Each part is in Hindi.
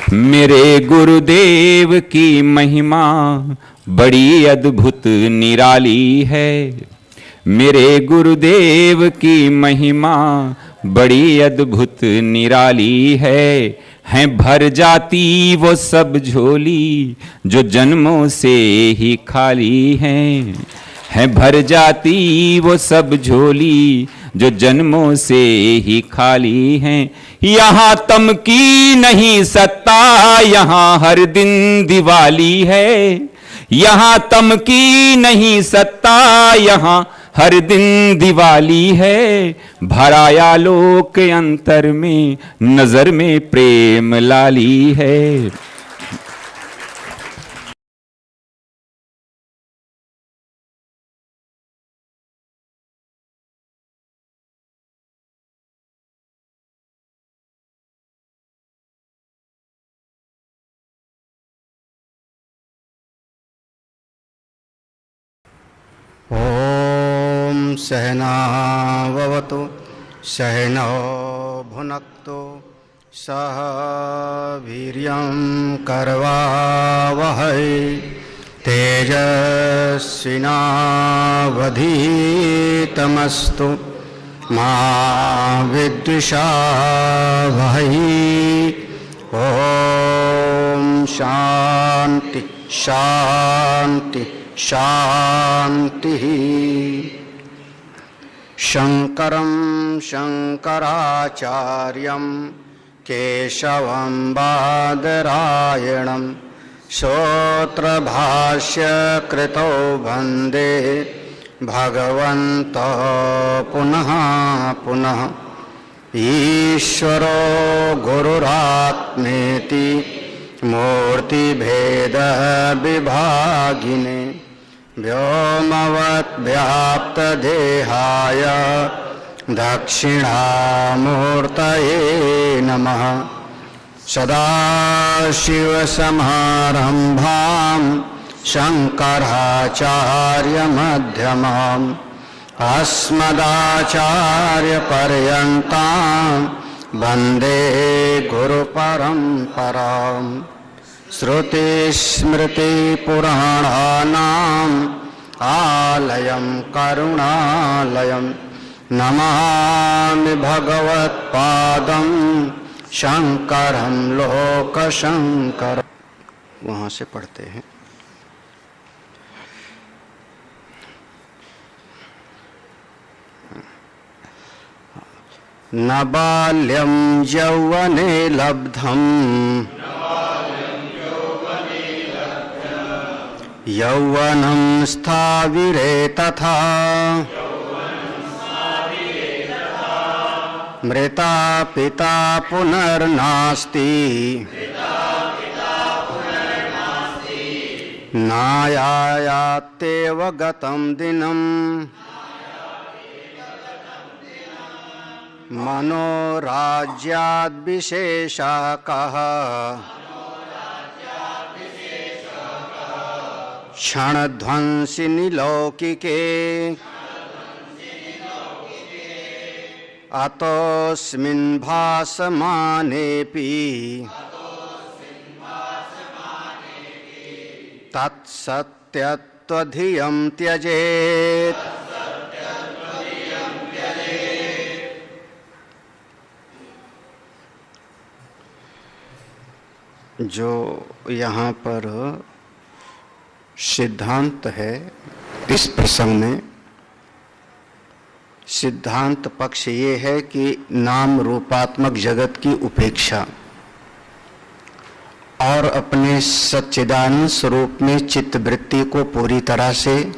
मेरे गुरुदेव की महिमा बड़ी अद्भुत निराली है। मेरे गुरुदेव की महिमा बड़ी अद्भुत निराली है भर जाती वो सब झोली जो जन्मों से ही खाली है भर जाती वो सब झोली जो जन्मों से ही खाली हैं। यहाँ तम की नहीं सत्ता, यहाँ हर दिन दिवाली है। यहाँ तम की नहीं सत्ता, यहाँ हर दिन दिवाली है। भराया लोक अंतर में, नजर में प्रेम लाली है। ओम सहनाववतु सहनौ भुनक्तु सह वीर्यं करवावहै तेजस्विनावधीतमस्तु मा विद्विषावहै। ओम शांति शांति शांति। शंकरं शंकराचार्यं केशवं बादरायणं सूत्रभाष्यकृतौ वन्दे भगवन्तौ पुनः पुनः। ईश्वरो गुरुरात्मेति मूर्तिभेदविभागिने व्योमवद्व्याप्तदेहाय दक्षिणामूर्तये नमः। सदाशिवसमारम्भां शङ्कराचार्यमध्यमाम् अस्मदाचार्यपर्यन्तां वन्दे गुरुपरम्पराम्। श्रुतिस्मृतिपुराणानाम् आलयं करुणालयं नमामि भगवत्पादं शंकरं लोकशंकर। वहाँ से पढ़ते हैं। न बाल्यं यौवने लब्धम् यौवनं स्थाविरे तथा मृता पिता पुनर्नास्ति नायायात्येव गतं दिनं मनोराज्याद्विशेषः कः क्षणध्वंसिनि लौकिके अतोऽस्मिन् भासमानेऽपि तत्सत्यत्वधियं त्यजेत्। जो यहाँ पर सिद्धांत है, इस प्रसंग में सिद्धांत पक्ष ये है कि नाम रूपात्मक जगत की उपेक्षा और अपने सच्चिदानंद स्वरूप में चित्तवृत्ति को पूरी तरह से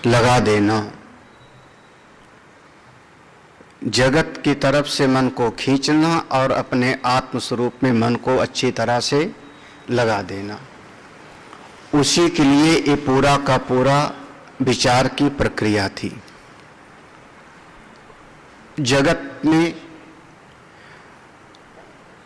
लगा देना, जगत की तरफ से मन को खींचना और अपने आत्म स्वरूप में मन को अच्छी तरह से लगा देना, उसी के लिए ये पूरा का पूरा विचार की प्रक्रिया थी। जगत में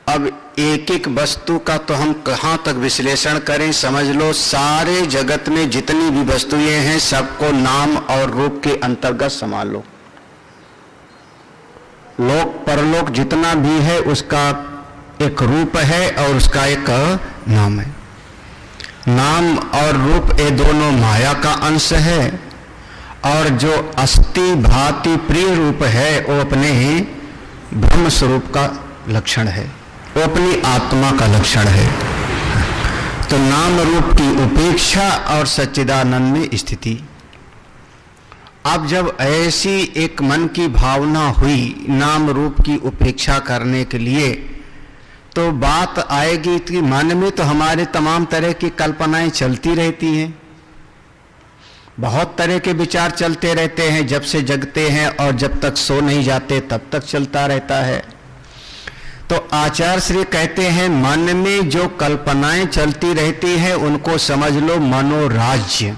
अब एक एक वस्तु का तो हम कहाँ तक विश्लेषण करें। समझ लो सारे जगत में जितनी भी वस्तुएं हैं सबको नाम और रूप के अंतर्गत संभालो। लोक परलोक जितना भी है उसका एक रूप है और उसका एक नाम है। नाम और रूप ये दोनों माया का अंश है, और जो अस्ति भाति प्रिय रूप है वो अपने ब्रह्म स्वरूप का लक्षण है, वो अपनी आत्मा का लक्षण है। तो नाम रूप की उपेक्षा और सच्चिदानंद में स्थिति। अब जब ऐसी एक मन की भावना हुई नाम रूप की उपेक्षा करने के लिए, तो बात आएगी कि मन में तो हमारे तमाम तरह की कल्पनाएं चलती रहती हैं, बहुत तरह के विचार चलते रहते हैं, जब से जगते हैं और जब तक सो नहीं जाते तब तक चलता रहता है। तो आचार्य श्री कहते हैं मन में जो कल्पनाएं चलती रहती हैं उनको समझ लो मनोराज्य।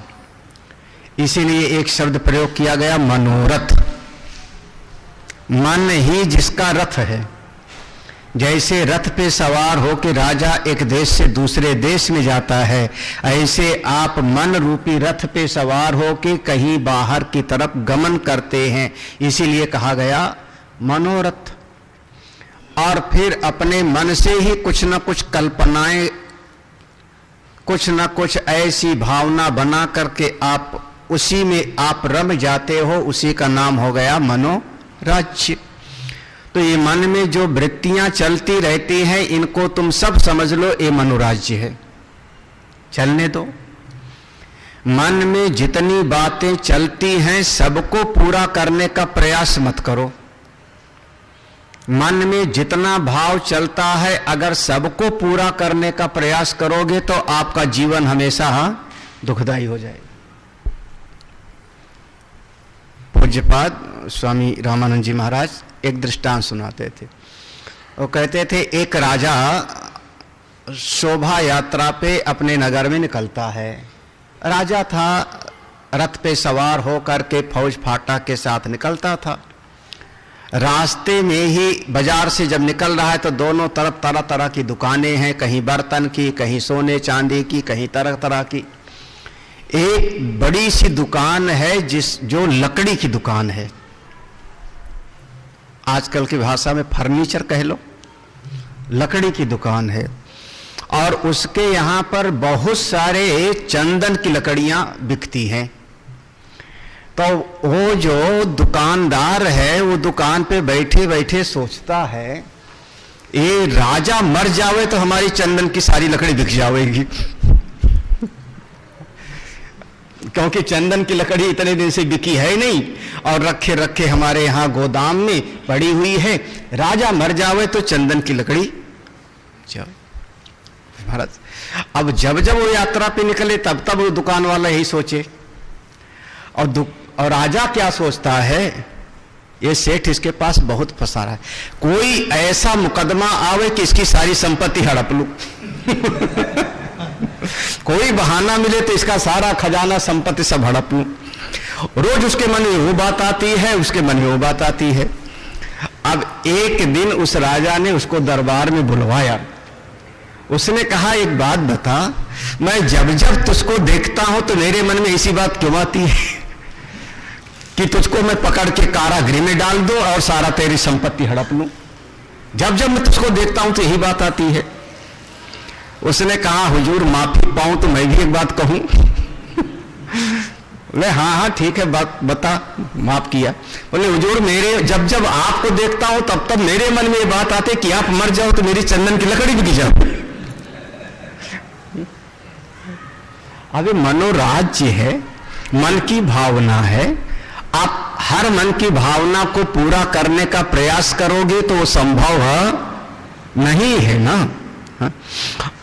इसीलिए एक शब्द प्रयोग किया गया मनोरथ। मन ही जिसका रथ है। जैसे रथ पे सवार होकर राजा एक देश से दूसरे देश में जाता है, ऐसे आप मन रूपी रथ पे सवार होकर कहीं बाहर की तरफ गमन करते हैं, इसीलिए कहा गया मनोरथ। और फिर अपने मन से ही कुछ न कुछ कल्पनाएं, कुछ न कुछ ऐसी भावना बना करके आप उसी में आप रम जाते हो, उसी का नाम हो गया मनोराज्य। तो ये मन में जो वृत्तियां चलती रहती हैं इनको तुम सब समझ लो ये मनोराज्य है, चलने दो। मन में जितनी बातें चलती हैं सबको पूरा करने का प्रयास मत करो। मन में जितना भाव चलता है अगर सबको पूरा करने का प्रयास करोगे तो आपका जीवन हमेशा दुखदाई हो जाएगा। पूज्यपाद स्वामी रामानंद जी महाराज एक दृष्टांत सुनाते थे। वो कहते थे एक राजा शोभा यात्रा पे अपने नगर में निकलता है। राजा था, रथ पे सवार होकर के फौज फाटा के साथ निकलता था। रास्ते में ही बाजार से जब निकल रहा है तो दोनों तरफ तरह तरह की दुकानें हैं, कहीं बर्तन की, कहीं सोने चांदी की, कहीं तरह तरह की। एक बड़ी सी दुकान है जो लकड़ी की दुकान है, आजकल की भाषा में फर्नीचर कह लो, लकड़ी की दुकान है। और उसके यहाँ पर बहुत सारे चंदन की लकड़ियां बिकती हैं। तो वो जो दुकानदार है वो दुकान पे बैठे बैठे सोचता है ये राजा मर जावे तो हमारी चंदन की सारी लकड़ी बिक जाएगी क्योंकि चंदन की लकड़ी इतने दिन से बिकी है नहीं और रखे रखे हमारे यहाँ गोदाम में पड़ी हुई है। राजा मर जावे तो चंदन की लकड़ी जाओ महाराज। अब जब जब वो यात्रा पे निकले तब तब वो दुकान वाला यही सोचे। और राजा क्या सोचता है, ये सेठ इसके पास बहुत फंसा रहा है, कोई ऐसा मुकदमा आवे कि इसकी सारी संपत्ति हड़प लूं कोई बहाना मिले तो इसका सारा खजाना संपत्ति सब हड़प लूं। रोज उसके मन में वो बात आती है, उसके मन में वो बात आती है। अब एक दिन उस राजा ने उसको दरबार में बुलवाया। उसने कहा एक बात बता, मैं जब जब तुझको देखता हूं तो मेरे मन में इसी बात क्यों आती है कि तुझको मैं पकड़ के कारागृह में डाल दूं और सारा तेरी संपत्ति हड़प लूं। जब जब मैं तुझको देखता हूं तो यही बात आती है। उसने कहा हुजूर माफी पाऊं तो मैं भी एक बात कहूं बोले हाँ ठीक है, बात बता। माफ किया। बोले हुजूर मेरे जब जब आपको देखता हूं तब तब मेरे मन में ये बात आती है कि आप मर जाओ तो मेरी चंदन की लकड़ी बिक जाओ। अभी मनोराज्य है, मन की भावना है। आप हर मन की भावना को पूरा करने का प्रयास करोगे तो वो संभव नहीं है ना।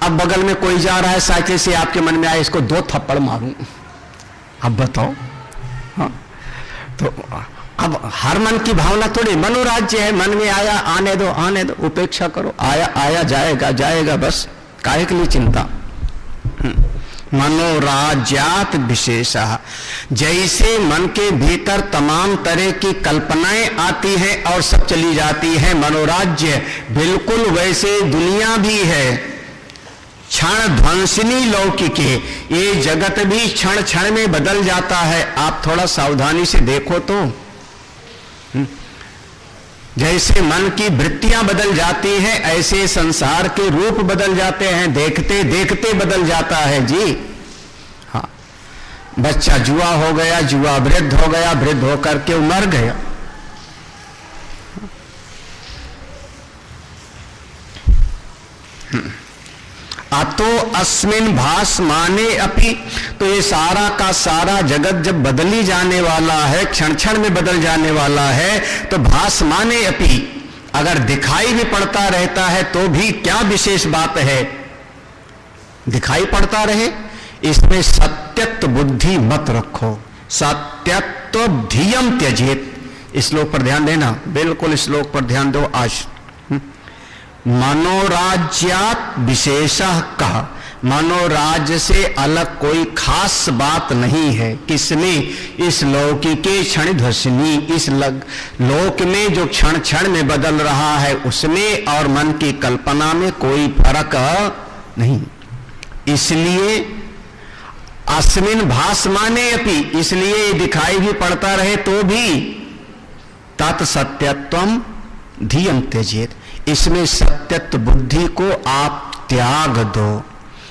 अब बगल में कोई जा रहा है साइकिल से, आपके मन में आए इसको 2 थप्पड़ मारूं, अब बताओ। हाँ तो अब हर मन की भावना थोड़ी मनोराज्य है। मन में आया आने दो आने दो, उपेक्षा करो, आया आया जाएगा जाएगा, बस काहे के लिए चिंता। मनोराज्यात विशेषः, जैसे मन के भीतर तमाम तरह की कल्पनाएं आती हैं और सब चली जाती हैं, मनोराज्य बिल्कुल वैसे दुनिया भी है। क्षण ध्वंसिनी लौकिके, ये जगत भी क्षण क्षण में बदल जाता है। आप थोड़ा सावधानी से देखो तो जैसे मन की वृत्तियां बदल जाती हैं, ऐसे संसार के रूप बदल जाते हैं, देखते देखते बदल जाता है जी। हाँ, बच्चा जुआ हो गया, जुआ वृद्ध हो गया, वृद्ध होकर के मर गया। अतो अस्मिन भासमाने अपि, तो ये सारा का सारा जगत जब बदली जाने वाला है, क्षण क्षण में बदल जाने वाला है, तो भासमाने अपि, अगर दिखाई भी पड़ता रहता है तो भी क्या विशेष बात है, दिखाई पड़ता रहे, इसमें सत्यत्व बुद्धि मत रखो, सत्यत्व धियम त्यजेत। इस श्लोक पर ध्यान देना, बिल्कुल इस श्लोक पर ध्यान दो। आज मनोराज्यात विशेषः कहा, मनोराज्य से अलग कोई खास बात नहीं है। किसमें? इस लौकिके क्षण ध्वसनी, इस लोक में जो क्षण क्षण में बदल रहा है उसमें और मन की कल्पना में कोई फर्क नहीं। इसलिए अस्मिन भासमाने अपि, इसलिए दिखाई भी पड़ता रहे तो भी तत्सत्यत्वम धियम त्यजेत, इसमें सत्यत्व बुद्धि को आप त्याग दो,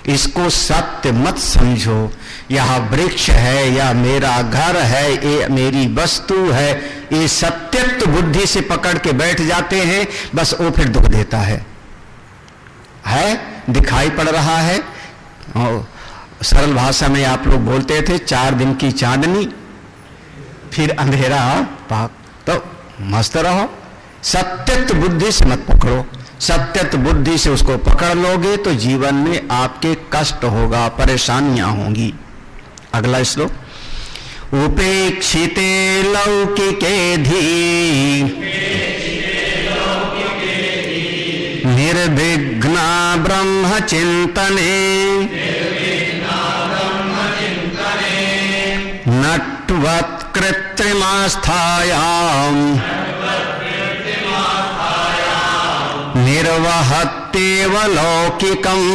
इसको सत्य मत समझो। यह वृक्ष है या मेरा घर है, ये मेरी वस्तु है, ये सत्यत्व बुद्धि से पकड़ के बैठ जाते हैं, बस वो फिर दुख देता है। दिखाई पड़ रहा है, सरल भाषा में आप लोग बोलते थे 4 दिन की चांदनी फिर अंधेरा पाक, तो मस्त रहो, सत्यत्व बुद्धि से मत पकड़ो। सत्यत्व बुद्धि से उसको पकड़ लोगे तो जीवन में आपके कष्ट होगा, परेशानियां होंगी। अगला श्लोक, उपेक्षिते लौकिके धी निर्विघ्ना ब्रह्म चिंतने नटवत् कृत्रिमास्थायाम निर्वहत्येव लौकिकम्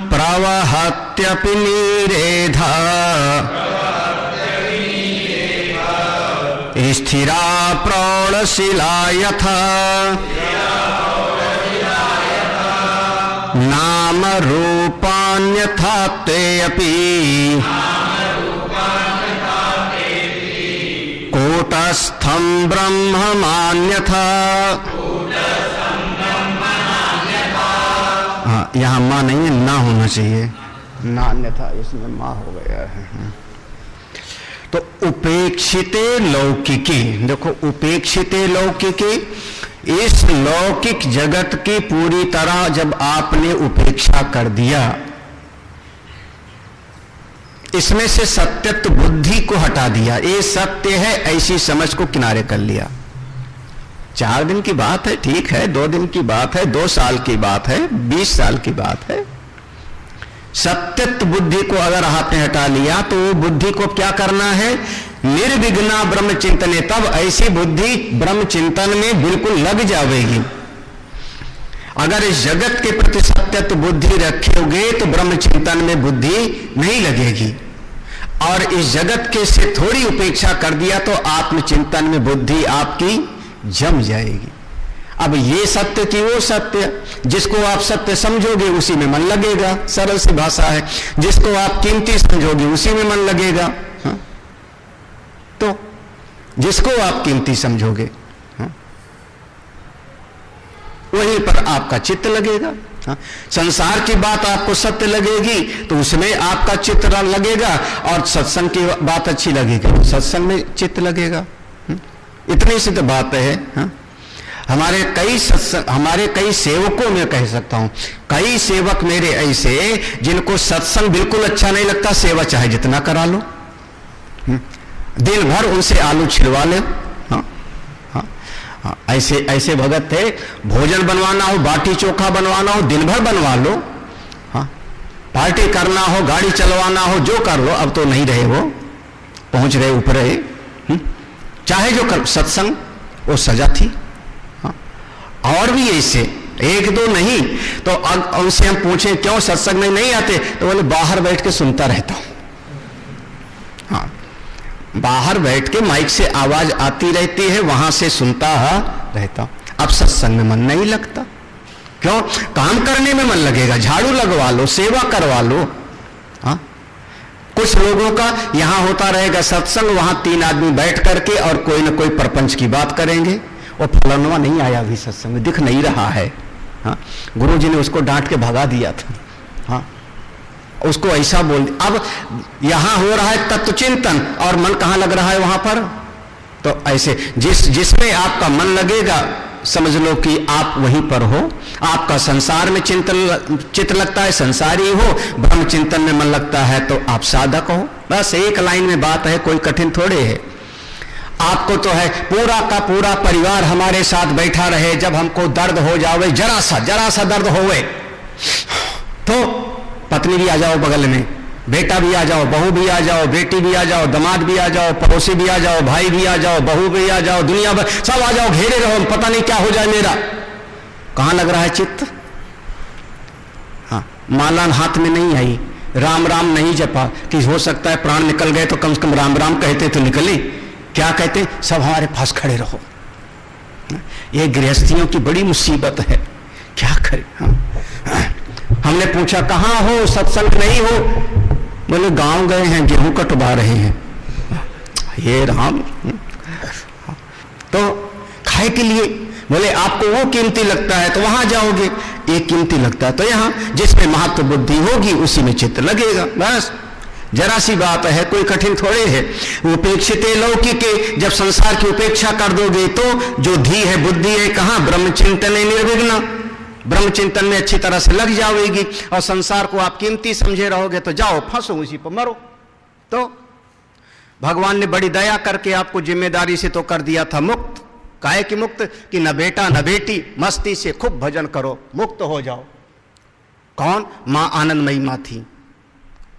प्रवहत्यपि निरेधा स्थिरा प्रौढ़शिला यथा नाम रूपान्यथा ते अपि कूटस्थं ब्रह्म मान्यथा। हाँ, यहाँ माँ नहीं है, ना होना चाहिए, ना अन्यथा, इसमें माँ हो गया है। तो उपेक्षिते लौकिके, देखो उपेक्षिते लौकिके, इस लौकिक जगत की पूरी तरह जब आपने उपेक्षा कर दिया, इसमें से सत्यत्व बुद्धि को हटा दिया, ये सत्य है ऐसी समझ को किनारे कर लिया। 4 दिन की बात है, ठीक है, 2 दिन की बात है, 2 साल की बात है, 20 साल की बात है। सत्यत्व बुद्धि को अगर आपने हटा लिया तो वो बुद्धि को क्या करना है? निर्विघ्ना ब्रह्म चिंतने, तब ऐसी बुद्धि ब्रह्म चिंतन में बिल्कुल लग जाएगी। अगर इस जगत के प्रति सत्यत्व बुद्धि रखोगे तो ब्रह्म चिंतन में बुद्धि नहीं लगेगी, और इस जगत के से थोड़ी उपेक्षा कर दिया तो आत्मचिंतन में बुद्धि आपकी जम जाएगी। अब ये सत्य की वो सत्य, जिसको आप सत्य समझोगे उसी में मन लगेगा, सरल सी भाषा है। जिसको आप कीमती समझोगे उसी में मन लगेगा। हाँ? तो जिसको आप कीमती समझोगे वहीं पर आपका चित्त लगेगा। हाँ? संसार की बात आपको सत्य लगेगी तो उसमें आपका चित्त लगेगा, और सत्संग की बात अच्छी लगेगी सत्संग में चित्त लगेगा। इतनी सी तो बात है। हाँ? हमारे कई सेवकों में कह सकता हूं, कई सेवक मेरे ऐसे जिनको सत्संग बिल्कुल अच्छा नहीं लगता, सेवा चाहे जितना करा लो, दिन भर उनसे आलू छिलवा ले। ऐसे भगत थे, भोजन बनवाना हो, बाटी चोखा बनवाना हो, दिन भर बनवा लो। हाँ, पार्टी करना हो, गाड़ी चलवाना हो, जो कर लो। अब तो नहीं रहे, वो पहुंच रहे ऊपर है। चाहे जो कर, सत्संग वो सजा थी। हाँ, और भी ऐसे 1-2 नहीं। तो उनसे हम पूछे क्यों सत्संग में नहीं आते, तो बोले बाहर बैठ के सुनता रहता हूं। हाँ, बाहर बैठ के माइक से आवाज आती रहती है, वहां से सुनता रहता हूं। अब सत्संग में मन नहीं लगता। क्यों? काम करने में मन लगेगा, झाड़ू लगवा लो, सेवा करवा लो। हाँ, कुछ लोगों का यहां होता रहेगा सत्संग, वहां 3 आदमी बैठ करके और कोई ना कोई परपंच की बात करेंगे, और फलानवा नहीं आया अभी सत्संग में, दिख नहीं रहा है। हाँ, गुरु जी ने उसको डांट के भगा दिया था। हाँ, उसको ऐसा बोल दिया। अब यहां हो रहा है तत्व चिंतन और मन कहां लग रहा है? वहां पर। तो ऐसे जिसमें आपका मन लगेगा, समझ लो कि आप वहीं पर हो। आपका संसार में चित्त लगता है, संसारी हो। ब्रह्म चिंतन में मन लगता है तो आप साधक हो। बस एक लाइन में बात है, कोई कठिन थोड़े है। आपको तो है पूरा का पूरा परिवार हमारे साथ बैठा रहे, जब हमको दर्द हो जावे, जरा सा दर्द होवे तो पत्नी भी आ जाओ बगल में, बेटा भी आ जाओ, बहू भी आ जाओ, बेटी भी आ जाओ, दामाद भी आ जाओ, पड़ोसी भी आ जाओ, भाई भी आ जाओ, बहू भी आ जाओ, दुनिया भर सब आ जाओ, घेरे रहो, पता नहीं क्या हो जाए मेरा। कहां लग रहा है चित्त? हाँ, माला हाथ में नहीं आई, राम राम नहीं जपा कि हो सकता है प्राण निकल गए तो कम से कम राम राम कहते तो निकले। क्या कहते? सब हमारे पास खड़े रहो। ये गृहस्थियों की बड़ी मुसीबत है, क्या करें। हाँ। हमने पूछा कहां हो, सत्संग नहीं हो? बोले गांव गए हैं, गेहूं कटवा रहे हैं। ये राम। तो खाए के लिए बोले आपको वो कीमती लगता है तो वहां जाओगे, ये कीमती लगता है तो यहां। जिसमें महत्व बुद्धि होगी उसी में चित्त लगेगा। बस जरा सी बात है, कोई कठिन थोड़े है। उपेक्षित लौकिके, जब संसार की उपेक्षा कर दोगे तो जो धी है बुद्धि है कहां? ब्रह्मचिंतन निर्विघ्न। ब्रह्मचिंतन में अच्छी तरह से लग जाओगी और संसार को आप कीमती समझे रहोगे तो जाओ फंसो, उसी पर मरो। तो भगवान ने बड़ी दया करके आपको जिम्मेदारी से तो कर दिया था मुक्त। काहे की मुक्त? कि न बेटा न बेटी, मस्ती से खूब भजन करो, मुक्त हो जाओ। कौन? मां आनंदमयी मां थी,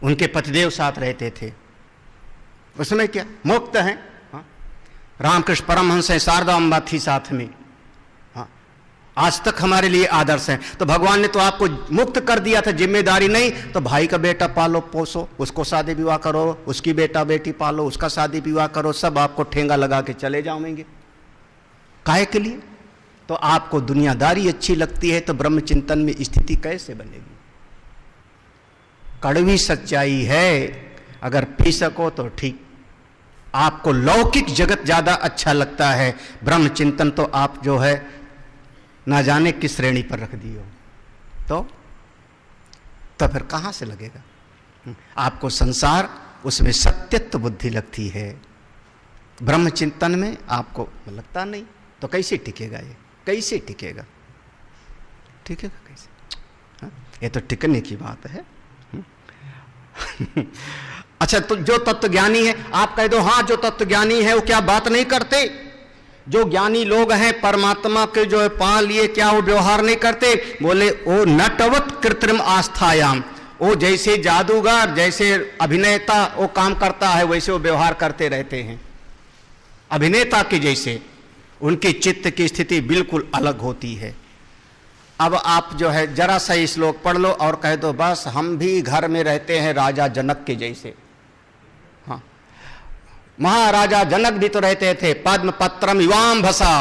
उनके पतिदेव साथ रहते थे, उसमें क्या मुक्त है। हाँ? रामकृष्ण परमहंस है, शारदा अम्बा थी साथ में। हाँ, आज तक हमारे लिए आदर्श हैं। तो भगवान ने तो आपको मुक्त कर दिया था, जिम्मेदारी नहीं। तो भाई का बेटा पालो पोसो, उसको शादी विवाह करो, उसकी बेटा बेटी पालो, उसका शादी विवाह करो, सब आपको ठेंगा लगा के चले जाओगे। काहे के लिए? तो आपको दुनियादारी अच्छी लगती है तो ब्रह्म चिंतन में स्थिति कैसे बनेगी? कड़वी सच्चाई है, अगर पी सको तो ठीक। आपको लौकिक जगत ज्यादा अच्छा लगता है, ब्रह्म चिंतन तो आप जो है ना जाने किस श्रेणी पर रख दियो। तो फिर कहां से लगेगा? आपको संसार, उसमें सत्यत्व बुद्धि लगती है, ब्रह्म चिंतन में आपको लगता नहीं। तो कैसे टिकेगा ये? कैसे टिकेगा? टिकेगा कैसे? हाँ? ये तो टिकने की बात है। अच्छा, तो जो तत्वज्ञानी है, आप कह दो हाँ जो तत्वज्ञानी है वो क्या बात नहीं करते? जो ज्ञानी लोग हैं परमात्मा के जो है पा लिए, क्या वो व्यवहार नहीं करते? बोले वो नटवत कृत्रिम आस्थायाम, वो जैसे जादूगर, जैसे अभिनेता वो काम करता है वैसे वो व्यवहार करते रहते हैं, अभिनेता के जैसे। उनकी चित्त की स्थिति बिल्कुल अलग होती है। अब आप जो है जरा सा ही श्लोक पढ़ लो और कह दो बस हम भी घर में रहते हैं राजा जनक के जैसे। हाँ, महाराजा जनक भी तो रहते थे, पद्म पत्रम युवाम भसा,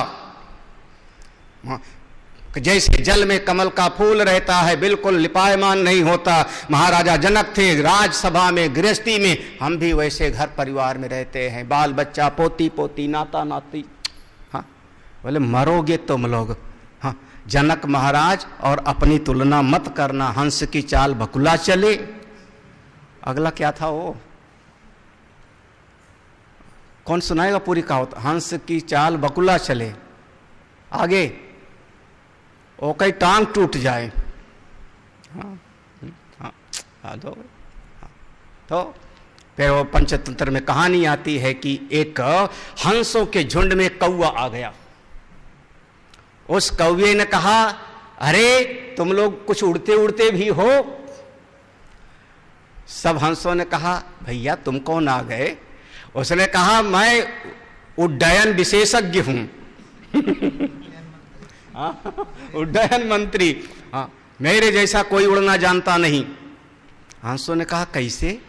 जैसे जल में कमल का फूल रहता है, बिल्कुल लिपायमान नहीं होता। महाराजा जनक थे राजसभा में, गृहस्थी में। हम भी वैसे घर परिवार में रहते हैं, बाल बच्चा, पोती पोती, नाता नाती। हाँ, बोले मरोगे तुम लोग। हाँ, जनक महाराज और अपनी तुलना मत करना, हंस की चाल बकुला चले। अगला क्या था वो? कौन सुनाएगा पूरी कहावत? हंस की चाल बकुला चले, आगे वो कहीं टांग टूट जाए। हाँ, हाँ, तो फिर वो पंचतंत्र में कहानी आती है कि एक हंसों के झुंड में कौवा आ गया। उस कौवे ने कहा अरे तुम लोग कुछ उड़ते उड़ते भी हो? सब हंसों ने कहा भैया तुम कौन आ गए? उसने कहा मैं उड्डयन विशेषज्ञ हूं। उड्डयन मंत्री। हाँ, मेरे जैसा कोई उड़ना जानता नहीं। हंसों ने कहा कैसे?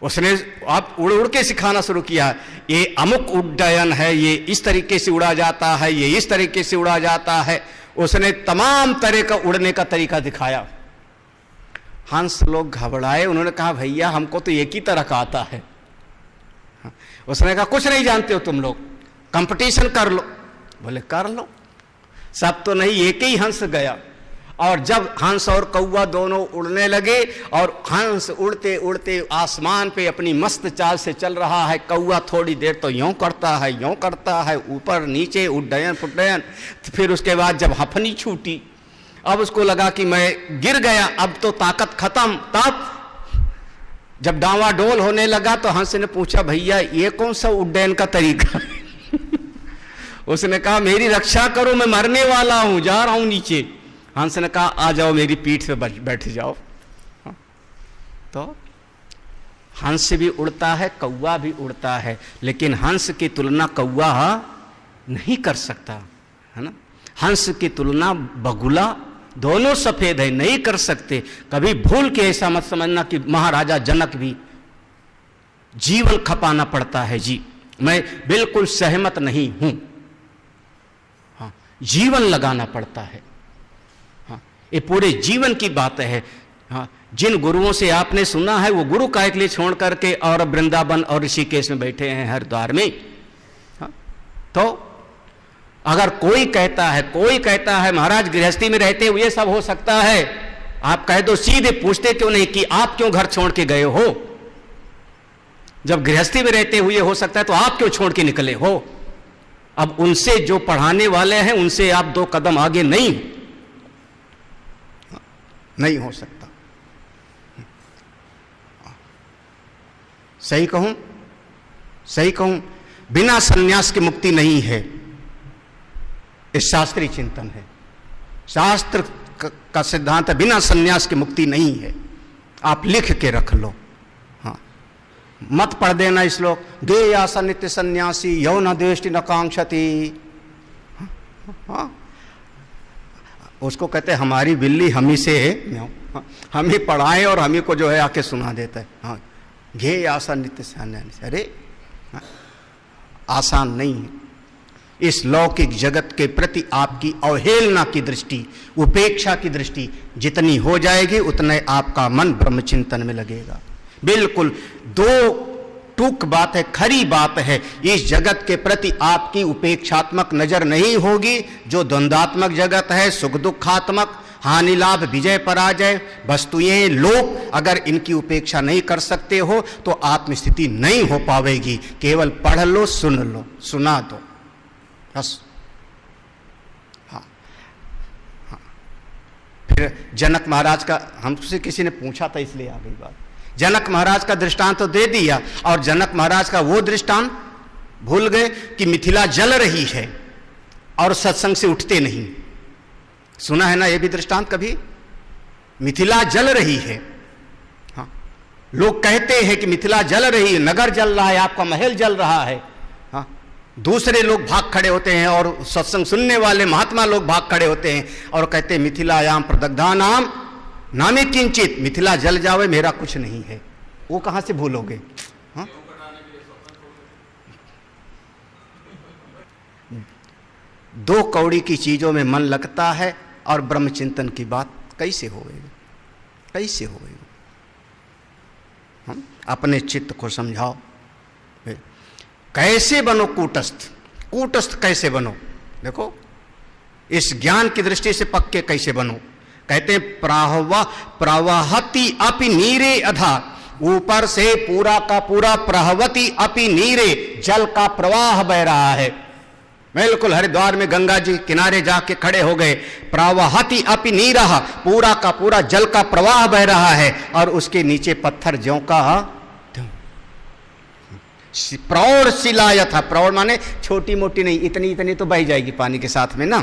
उसने अब उड़ उड़ के सिखाना शुरू किया, ये अमुक उड्डयन है, ये इस तरीके से उड़ा जाता है, ये इस तरीके से उड़ा जाता है। उसने तमाम तरह का उड़ने का तरीका दिखाया। हंस लोग घबराए, उन्होंने कहा भैया हमको तो एक ही तरह का आता है। उसने कहा कुछ नहीं जानते हो तुम लोग, कंपटीशन कर लो। बोले कर लो, सब तो नहीं, एक ही हंस गया। और जब हंस और कौवा दोनों उड़ने लगे और हंस उड़ते उड़ते आसमान पे अपनी मस्त चाल से चल रहा है, कौवा थोड़ी देर तो यूं करता है, यूं करता है, ऊपर नीचे उड्डयन फुड्डयन। फिर उसके बाद जब हफनी छूटी, अब उसको लगा कि मैं गिर गया, अब तो ताकत खत्म। तब जब डावाडोल होने लगा तो हंस ने पूछा भैया ये कौन सा उड्डयन का तरीका है? उसने कहा मेरी रक्षा करो, मैं मरने वाला हूं, जा रहा हूं नीचे। हंस ने कहा आ जाओ मेरी पीठ पे बैठ जाओ। तो हंस भी उड़ता है, कौवा भी उड़ता है, लेकिन हंस की तुलना कौवा नहीं कर सकता, है ना। हंस की तुलना बगुला, दोनों सफेद है, नहीं कर सकते। कभी भूल के ऐसा मत समझना कि महाराजा जनक भी जीवन खपाना पड़ता है। जी मैं बिल्कुल सहमत नहीं हूं। हाँ, जीवन लगाना पड़ता है। हाँ, ये पूरे जीवन की बात है। हाँ, जिन गुरुओं से आपने सुना है वो गुरु काय के लिए छोड़ करके और वृंदावन और ऋषिकेश में बैठे हैं, हरिद्वार में। हाँ, तो अगर कोई कहता है महाराज गृहस्थी में रहते हुए सब हो सकता है, आप कह दो सीधे, पूछते क्यों नहीं कि आप क्यों घर छोड़ के गए हो? जब गृहस्थी में रहते हुए हो सकता है तो आप क्यों छोड़ के निकले हो? अब उनसे जो पढ़ाने वाले हैं उनसे आप 2 कदम आगे नहीं हो सकता। सही कहूं, बिना सन्यास की मुक्ति नहीं है। इस शास्त्रीय चिंतन है, शास्त्र का सिद्धांत है, बिना सन्यास की मुक्ति नहीं है। आप लिख के रख लो। हाँ, मत पढ़ देना श्लोक, दे आसा नित्य सन्यासी यौ न द्वेष्टि न कांक्षति। हाँ, उसको कहते हैं हमारी बिल्ली हम ही से हम ही पढ़ाएं और हम ही को जो है आके सुना देता है। हाँ, घे आसा नित्य सन्यासी। अरे हाँ, आसान नहीं है। इस लौकिक जगत के प्रति आपकी अवहेलना की दृष्टि, उपेक्षा की दृष्टि जितनी हो जाएगी उतने आपका मन ब्रह्मचिंतन में लगेगा। बिल्कुल 2 टूक बात है, खरी बात है। इस जगत के प्रति आपकी उपेक्षात्मक नजर नहीं होगी, जो द्वंद्वात्मक जगत है, सुख दुखात्मक, हानि लाभ विजय पराजय, वस्तुएं लोक, अगर इनकी उपेक्षा नहीं कर सकते हो तो आत्मस्थिति नहीं हो पाएगी। केवल पढ़ लो, सुन लो, सुना दो बस। हाँ, हाँ। फिर जनक महाराज का हमसे किसी ने पूछा था इसलिए आ गई बात। जनक महाराज का दृष्टांत तो दे दिया, और जनक महाराज का वो दृष्टांत भूल गए कि मिथिला जल रही है और सत्संग से उठते नहीं। सुना है ना ये भी दृष्टांत कभी? मिथिला जल रही है। हाँ, लोग कहते हैं कि मिथिला जल रही है, नगर जल रहा है, आपका महल जल रहा है। हाँ, दूसरे लोग भाग खड़े होते हैं और सत्संग सुनने वाले महात्मा लोग भाग खड़े होते हैं और कहते हैं मिथिलायाम प्रदग्धानाम नामे किंचित, मिथिला जल जावे मेरा कुछ नहीं है। वो कहां से भूलोगे? हाँ? 2 कौड़ी की चीजों में मन लगता है और ब्रह्मचिंतन की बात कैसे होगी? कैसे होगी? हम अपने चित्त को समझाओ। कैसे बनो कूटस्थ? कूटस्थ कैसे बनो? देखो, इस ज्ञान की दृष्टि से पक्के कैसे बनो? कहते हैं प्रवहति अपि नीरे अधा, ऊपर से पूरा का पूरा प्रवहति अपि नीरे, जल का प्रवाह बह रहा है। बिल्कुल हरिद्वार में गंगा जी किनारे जाके खड़े हो गए, प्रवहति अपि नीरः, पूरा का पूरा जल का प्रवाह बह रहा है और उसके नीचे पत्थर ज्यों का प्रौढ़ शिला यथा, प्रौढ़ माने छोटी मोटी नहीं, इतनी इतनी तो बह जाएगी पानी के साथ में ना।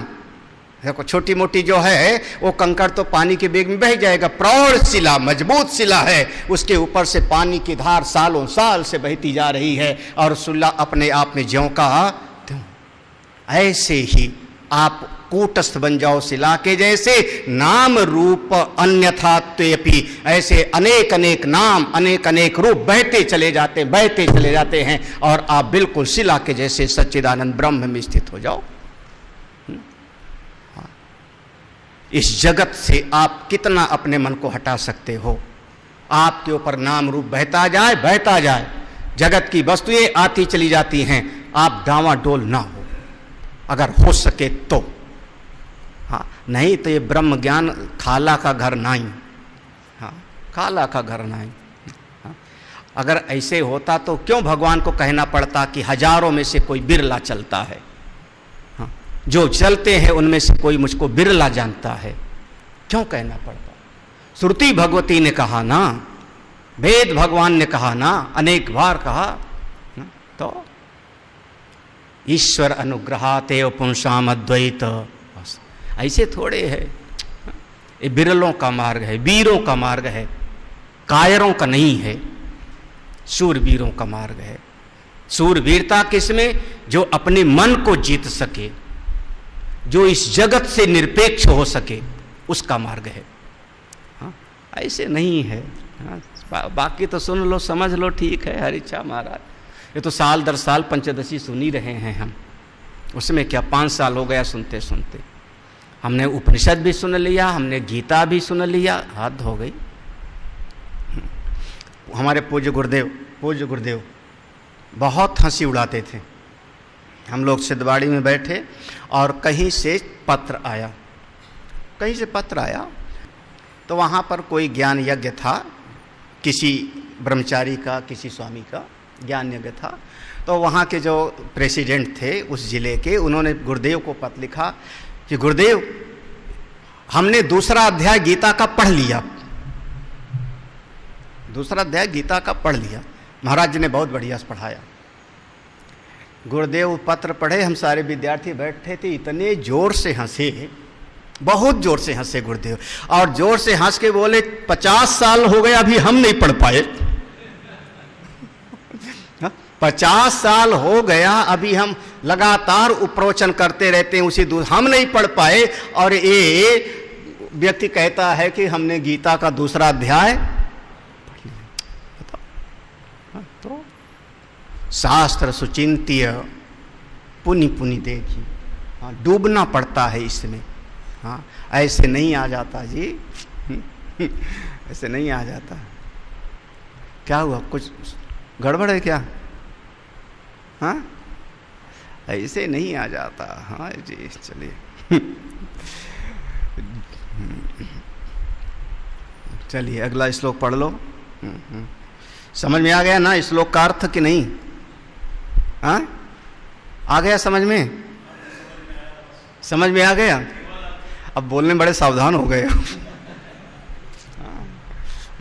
देखो छोटी मोटी जो है वो कंकड़ तो पानी के बेग में बह जाएगा। प्रौढ़ शिला, मजबूत शिला है, उसके ऊपर से पानी की धार सालों साल से बहती जा रही है और शिला अपने आप में ज्यों का त्यों। ऐसे ही आप कूटस्थ बन जाओ शिला के जैसे, नाम रूप अन्यथा त्वेपि, ऐसे अनेक अनेक नाम अनेक अनेक रूप बहते चले जाते हैं और आप बिल्कुल शिला के जैसे सच्चिदानंद ब्रह्म में स्थित हो जाओ। इस जगत से आप कितना अपने मन को हटा सकते हो? आपके ऊपर नाम रूप बहता जाए, जगत की वस्तुएं आती चली जाती हैं, आप डावाडोल ना हो अगर हो सके तो। हाँ, नहीं तो ये ब्रह्म ज्ञान खाला का घर नहीं। हाँ, खाला का घर नहीं। हाँ, अगर ऐसे होता तो क्यों भगवान को कहना पड़ता कि हजारों में से कोई बिरला चलता है? हाँ, जो चलते हैं उनमें से कोई मुझको बिरला जानता है, क्यों कहना पड़ता? श्रुति भगवती ने कहा ना, वेद भगवान ने कहा ना, अनेक बार कहा। तो ईश्वर अनुग्रहातेव पुंसाम अद्वैत, बस ऐसे थोड़े है। ये बिरलों का मार्ग है, वीरों का मार्ग है, कायरों का नहीं है, शूरवीरों का मार्ग है। शूरवीरता किसमें? जो अपने मन को जीत सके, जो इस जगत से निरपेक्ष हो सके, उसका मार्ग है। हाँ, ऐसे नहीं है। हाँ, बाकी तो सुन लो, समझ लो, ठीक है, हर इच्छा महाराज। ये तो साल दर साल पंचदशी सुन ही रहे हैं हम, उसमें क्या 5 साल हो गया सुनते सुनते। हमने उपनिषद भी सुन लिया, हमने गीता भी सुन लिया, हद हो गई। हमारे पूज्य गुरुदेव बहुत हंसी उड़ाते थे। हम लोग सिद्धवाड़ी में बैठे और कहीं से पत्र आया, तो वहाँ पर कोई ज्ञान यज्ञ था, किसी ब्रह्मचारी का, किसी स्वामी का ज्ञान यज्ञ था। तो वहाँ के जो प्रेसिडेंट थे उस जिले के, उन्होंने गुरुदेव को पत्र लिखा कि गुरुदेव, हमने दूसरा अध्याय गीता का पढ़ लिया। महाराज जी ने बहुत बढ़िया से पढ़ाया। गुरुदेव पत्र पढ़े, हम सारे विद्यार्थी बैठे थे, इतने जोर से हंसे, बहुत जोर से हंसे गुरुदेव, और जोर से हंस के बोले 50 साल हो गए अभी हम नहीं पढ़ पाए। 50 साल हो गया अभी हम लगातार उपरोचन करते रहते हैं उसी हम नहीं पढ़ पाए, और ये व्यक्ति कहता है कि हमने गीता का दूसरा अध्याय पढ़ लिया। तो शास्त्र सुचिंत्य पुनि पुनि देखी। हाँ, डूबना पड़ता है इसमें। हाँ, ऐसे नहीं आ जाता जी, ऐसे नहीं आ जाता। क्या हुआ, कुछ गड़बड़ है क्या? हाँ, ऐसे नहीं आ जाता। हाँ जी, चलिए चलिए अगला श्लोक पढ़ लो। समझ में आ गया ना श्लोक का अर्थ कि नहीं? हाँ, आ गया समझ में? समझ में आ गया? अब बोलने बड़े सावधान हो गए।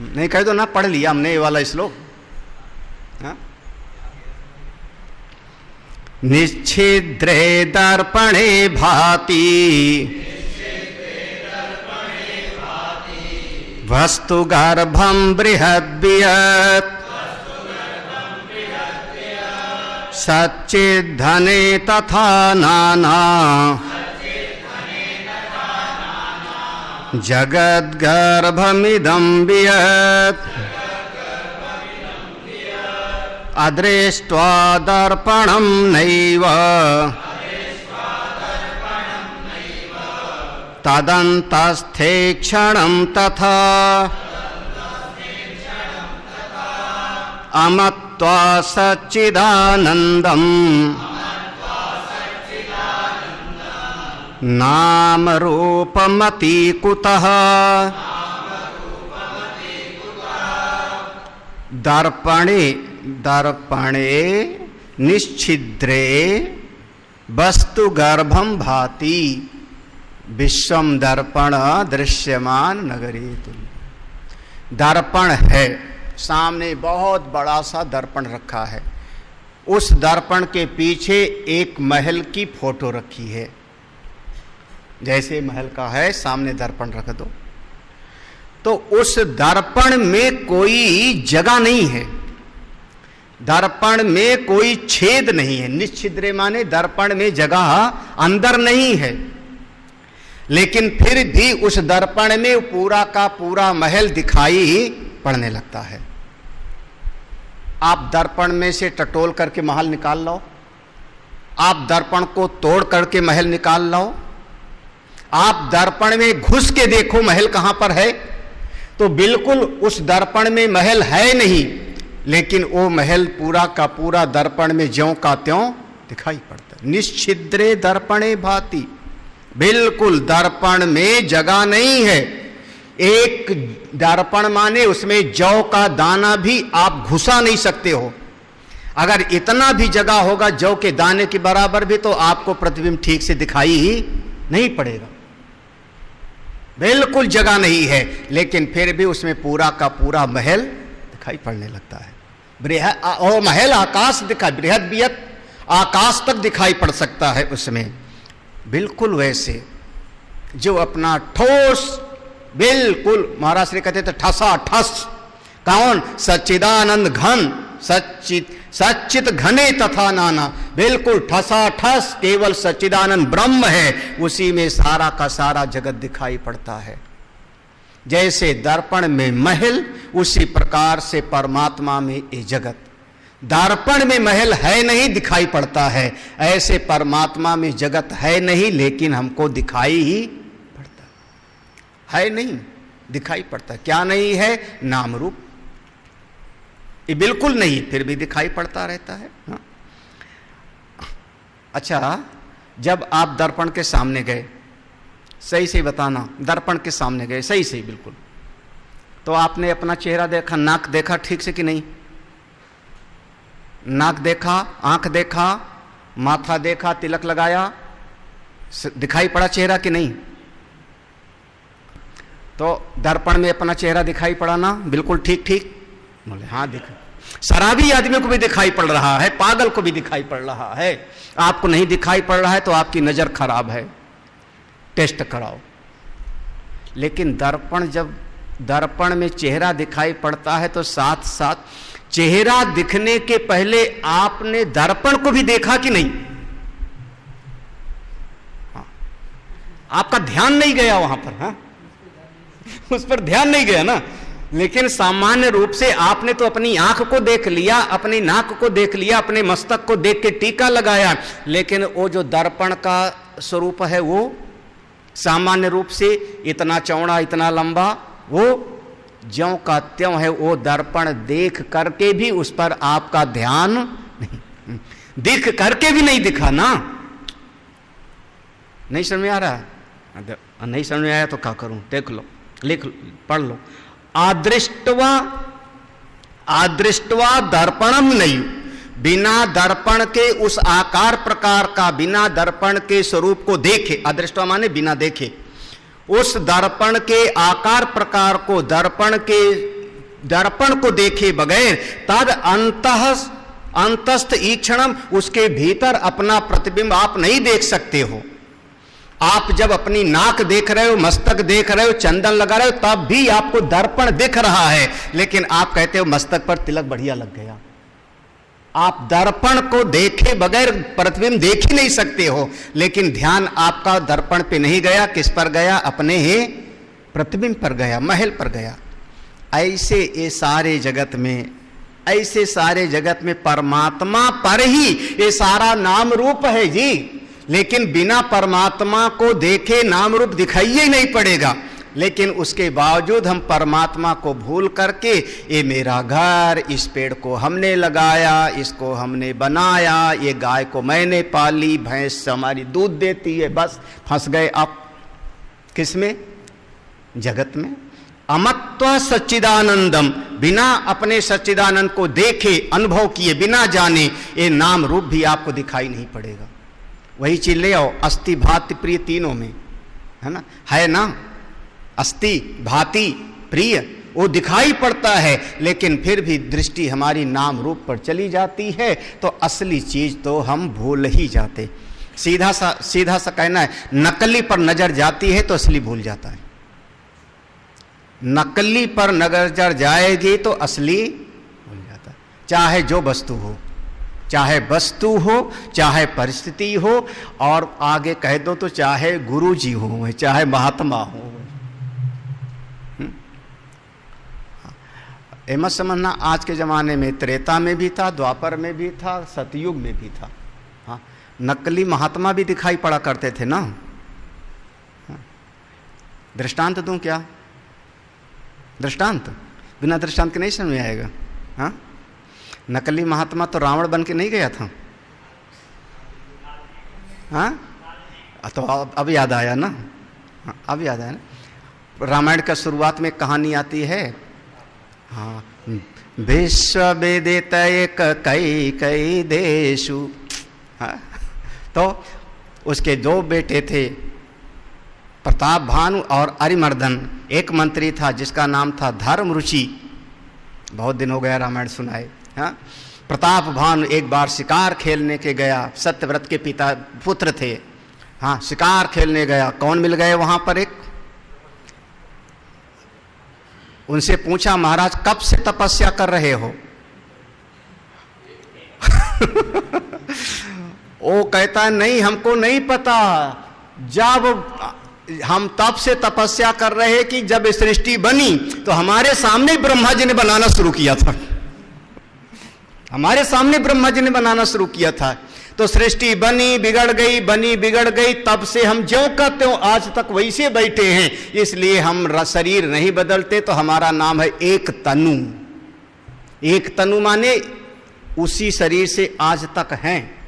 नहीं कह दो ना, पढ़ लिया हमने ये वाला श्लोक। हाँ, निश्छिद्रे दर्पणे भाति वस्तु गर्भं बृहद्वियत् सच्चिद्धने तथा नाना जगद्गर्भमिदं वियत् अदृष्ट्वा दर्पणं नैव तदन्तस्थे क्षणं तथा अमत्वा सच्चिदानन्दम् नाम रूपमति कुतः दर्पणे निश्छिद्रे वस्तु गर्भम भाति विश्वम दर्पण दृश्यमान नगरी तुल्य। दर्पण है, सामने बहुत बड़ा सा दर्पण रखा है, उस दर्पण के पीछे एक महल की फोटो रखी है। जैसे महल का है, सामने दर्पण रख दो, तो उस दर्पण में कोई जगह नहीं है, दर्पण में कोई छेद नहीं है। निश्छिद्रे माने दर्पण में जगह अंदर नहीं है, लेकिन फिर भी उस दर्पण में पूरा का पूरा महल दिखाई पड़ने लगता है। आप दर्पण में से टटोल करके महल निकाल लो, आप दर्पण को तोड़ करके महल निकाल लो, आप दर्पण में घुस के देखो महल कहां पर है, तो बिल्कुल उस दर्पण में महल है नहीं, लेकिन वो महल पूरा का पूरा दर्पण में ज्यों का त्यों दिखाई पड़ता है। निश्छिद्रे दर्पणे भाति, बिल्कुल दर्पण में जगह नहीं है। एक दर्पण माने उसमें जौ का दाना भी आप घुसा नहीं सकते हो। अगर इतना भी जगह होगा जौ के दाने के बराबर भी, तो आपको प्रतिबिंब ठीक से दिखाई ही नहीं पड़ेगा। बिल्कुल जगह नहीं है, लेकिन फिर भी उसमें पूरा का पूरा महल दिखाई पड़ने लगता है। बृहद और महल आकाश दिखाई, बृहद बियत आकाश तक दिखाई पड़ सकता है उसमें। बिल्कुल वैसे जो अपना ठोस, बिल्कुल महाराज श्री कहते थे ठसा ठस, कौन? सच्चिदानंद घन, सच्चित घने तथा नाना, बिल्कुल ठसा ठस केवल सच्चिदानंद ब्रह्म है, उसी में सारा का सारा जगत दिखाई पड़ता है। जैसे दर्पण में महल, उसी प्रकार से परमात्मा में ये जगत। दर्पण में महल है नहीं, दिखाई पड़ता है, ऐसे परमात्मा में जगत है नहीं, लेकिन हमको दिखाई ही पड़ता है नहीं, दिखाई पड़ता है। क्या नहीं है? नाम रूप, ये बिल्कुल नहीं, फिर भी दिखाई पड़ता रहता है। हाँ? अच्छा, जब आप दर्पण के सामने गए, सही से बताना, दर्पण के सामने गए सही से बिल्कुल, तो आपने अपना चेहरा देखा, नाक देखा ठीक से कि नहीं? नाक देखा, आंख देखा, माथा देखा, तिलक लगाया, दिखाई पड़ा चेहरा कि नहीं? तो दर्पण में अपना चेहरा दिखाई पड़ा ना, बिल्कुल ठीक ठीक? बोले हाँ दिखा। शराबी आदमी को भी दिखाई पड़ रहा है, पागल को भी दिखाई पड़ रहा है। आपको नहीं दिखाई पड़ रहा है तो आपकी नजर खराब है, टेस्ट कराओ। लेकिन दर्पण, जब दर्पण में चेहरा दिखाई पड़ता है तो साथ साथ चेहरा दिखने के पहले आपने दर्पण को भी देखा कि नहीं? हाँ। आपका ध्यान नहीं गया वहां पर, हाँ? उस पर ध्यान नहीं गया ना। लेकिन सामान्य रूप से आपने तो अपनी आंख को देख लिया, अपनी नाक को देख लिया, अपने मस्तक को देख के टीका लगाया, लेकिन वो जो दर्पण का स्वरूप है वो सामान्य रूप से इतना चौड़ा, इतना लंबा, वो ज्यों का त्यों है। वो दर्पण देख करके भी उस पर आपका ध्यान नहीं, दिख करके भी नहीं दिखा ना। नहीं समझ में आ रहा? नहीं समझ में आया तो क्या करूं? देख लो, लिख लो, पढ़ लो। आदृष्टवा दर्पणम नहीं, बिना दर्पण के उस आकार प्रकार का, बिना दर्पण के स्वरूप को देखे, अदृष्टवा माने बिना देखे, उस दर्पण के आकार प्रकार को, दर्पण को देखे बगैर, तद अंतस्थ ईक्षणम, उसके भीतर अपना प्रतिबिंब आप नहीं देख सकते हो। आप जब अपनी नाक देख रहे हो, मस्तक देख रहे हो, चंदन लगा रहे हो, तब भी आपको दर्पण दिख रहा है, लेकिन आप कहते हो मस्तक पर तिलक बढ़िया लग गया। आप दर्पण को देखे बगैर प्रतिबिंब देख ही नहीं सकते हो, लेकिन ध्यान आपका दर्पण पे नहीं गया, किस पर गया? अपने ही प्रतिबिंब पर गया, महल पर गया। ऐसे ये सारे जगत में, ऐसे सारे जगत में परमात्मा पर ही ये सारा नाम रूप है जी। लेकिन बिना परमात्मा को देखे नाम रूप दिखाई ही नहीं पड़ेगा, लेकिन उसके बावजूद हम परमात्मा को भूल करके, ये मेरा घर, इस पेड़ को हमने लगाया, इसको हमने बनाया, ये गाय को मैंने पाली, भैंस हमारी दूध देती है, बस फंस गए आप किसमें? जगत में। अमत्वा सच्चिदानंदम, बिना अपने सच्चिदानंद को देखे, अनुभव किए, बिना जाने, ये नाम रूप भी आपको दिखाई नहीं पड़ेगा। वही चीज ले आओ, अस्ति भाति प्रिय, तीनों में है ना, है ना, अस्ति भाति प्रिय, वो दिखाई पड़ता है, लेकिन फिर भी दृष्टि हमारी नाम रूप पर चली जाती है, तो असली चीज तो हम भूल ही जाते। सीधा सा कहना है, नकली पर नजर जाती है तो असली भूल जाता है। नकली पर नजर जाएगी तो असली भूल जाता है। चाहे जो वस्तु हो, चाहे वस्तु हो, चाहे परिस्थिति हो, और आगे कह दो तो चाहे गुरु जी हो, चाहे महात्मा हो। ये मत समझना आज के ज़माने में, त्रेता में भी था, द्वापर में भी था, सतयुग में भी था। हाँ, नकली महात्मा भी दिखाई पड़ा करते थे ना। हाँ। दृष्टांत दूं क्या? दृष्टांत बिना दृष्टांत के नहीं समझ में आएगा। हाँ, नकली महात्मा तो रावण बन के नहीं गया था। हाँ, तो अब याद आया ना। हाँ, अब याद आया ना। रामायण का शुरुआत में कहानी आती है। हाँ, विश्व विदित एक कई कई देशु। हाँ, तो उसके दो बेटे थे, प्रताप भानु और अरिमर्दन। एक मंत्री था जिसका नाम था धर्मरुचि। बहुत दिन हो गया रामायण सुनाए। हाँ, प्रताप भानु एक बार शिकार खेलने के गया, सत्यव्रत के पिता पुत्र थे। हाँ, शिकार खेलने गया। कौन मिल गए वहां पर? एक उनसे पूछा, महाराज कब से तपस्या कर रहे हो? वो कहता है, नहीं हमको नहीं पता, जब हम तब से तपस्या कर रहे हैं कि जब सृष्टि बनी तो हमारे सामने ब्रह्मा जी ने बनाना शुरू किया था। हमारे सामने ब्रह्मा जी ने बनाना शुरू किया था, तो सृष्टि बनी बिगड़ गई, बनी बिगड़ गई, तब से हम ज्यों कहते हो आज तक वैसे बैठे हैं। इसलिए हम शरीर नहीं बदलते, तो हमारा नाम है एक तनु। एक तनु माने उसी शरीर से आज तक हैं।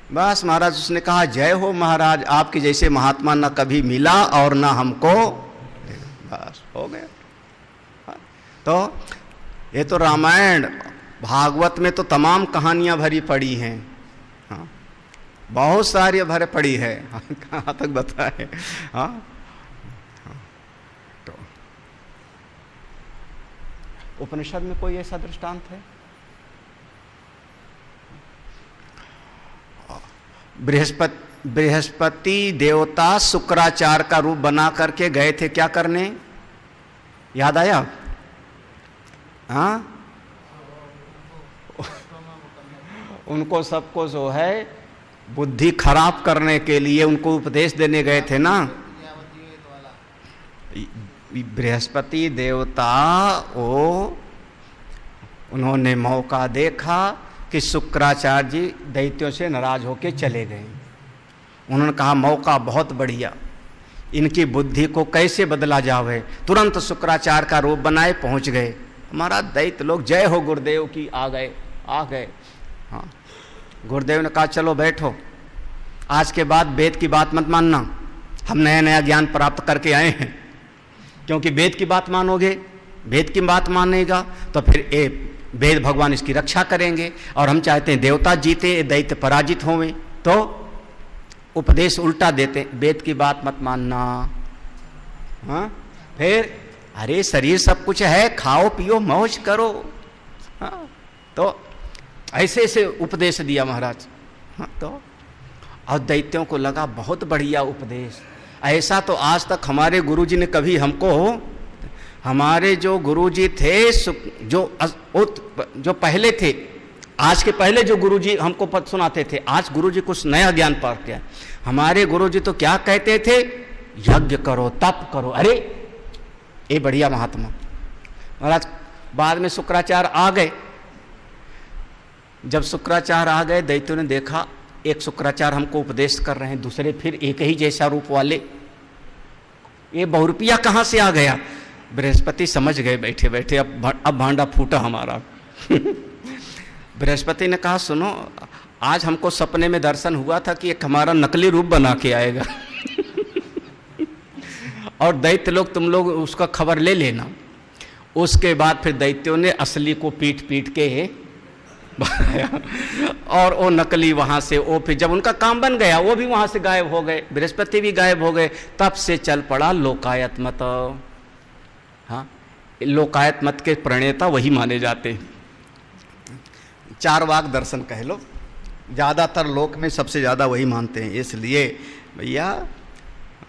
बस महाराज, उसने कहा, जय हो महाराज, आपके जैसे महात्मा न कभी मिला और न हमको। बस हो गया। तो ये तो रामायण, भागवत में तो तमाम कहानियां भरी पड़ी हैं। हाँ, बहुत सारी भरे पड़ी है। कहाँ तक बताए। हाँ, तो उपनिषद में कोई ऐसा दृष्टांत है? बृहस्पति देवता शुक्राचार्य का रूप बना करके गए थे क्या करने? याद आया? हाँ, उनको सबको जो है बुद्धि खराब करने के लिए उनको उपदेश देने गए थे ना। बृहस्पति देवता उन्होंने मौका देखा कि शुक्राचार्य जी दैत्यों से नाराज होके चले गए। उन्होंने कहा, मौका बहुत बढ़िया, इनकी बुद्धि को कैसे बदला जावे। तुरंत शुक्राचार्य का रूप बनाए पहुंच गए। हमारा दैत्य लोग जय हो गुरुदेव की आ गए। हाँ, गुरुदेव ने कहा, चलो बैठो, आज के बाद वेद की बात मत मानना, हम नया नया ज्ञान प्राप्त करके आए हैं। क्योंकि वेद की बात मानोगे, वेद की बात मानेगा तो फिर वेद भगवान इसकी रक्षा करेंगे, और हम चाहते हैं देवता जीते, दैत्य पराजित होवें, तो उपदेश उल्टा देते, वेद की बात मत मानना। हाँ, फिर अरे शरीर सब कुछ है, खाओ पियो मौज करो। हाँ, तो ऐसे ऐसे उपदेश दिया महाराज। हाँ, तो और दैत्यों को लगा बहुत बढ़िया उपदेश। ऐसा तो आज तक हमारे गुरुजी ने कभी हमको, हमारे जो गुरुजी थे जो पहले थे, आज के पहले जो गुरुजी हमको पद सुनाते थे, आज गुरुजी कुछ नया ज्ञान प्राप्त किया। हमारे गुरुजी तो क्या कहते थे? यज्ञ करो, तप करो। अरे ये बढ़िया महात्मा। महाराज बाद में शुक्राचार्य आ गए। जब शुक्राचार्य आ गए, दैत्यों ने देखा एक शुक्राचार्य हमको उपदेश कर रहे हैं, दूसरे फिर एक ही जैसा रूप वाले, ये बहुरूपिया कहाँ से आ गया? बृहस्पति समझ गए बैठे बैठे, अब भांडा फूटा हमारा। बृहस्पति ने कहा, सुनो, आज हमको सपने में दर्शन हुआ था कि एक हमारा नकली रूप बना के आएगा। और दैत्य लोग, तुम लोग उसका खबर ले लेना। उसके बाद फिर दैत्यों ने असली को पीट पीट के बनाया, और वो नकली वहां से, वो फिर जब उनका काम बन गया वो भी वहां से गायब हो गए, बृहस्पति भी गायब हो गए। तब से चल पड़ा लोकायत मत। हाँ, लोकायत मत के प्रणेता वही माने जाते। चारवाक दर्शन कह लो, ज्यादातर लोक में सबसे ज्यादा वही मानते हैं। इसलिए भैया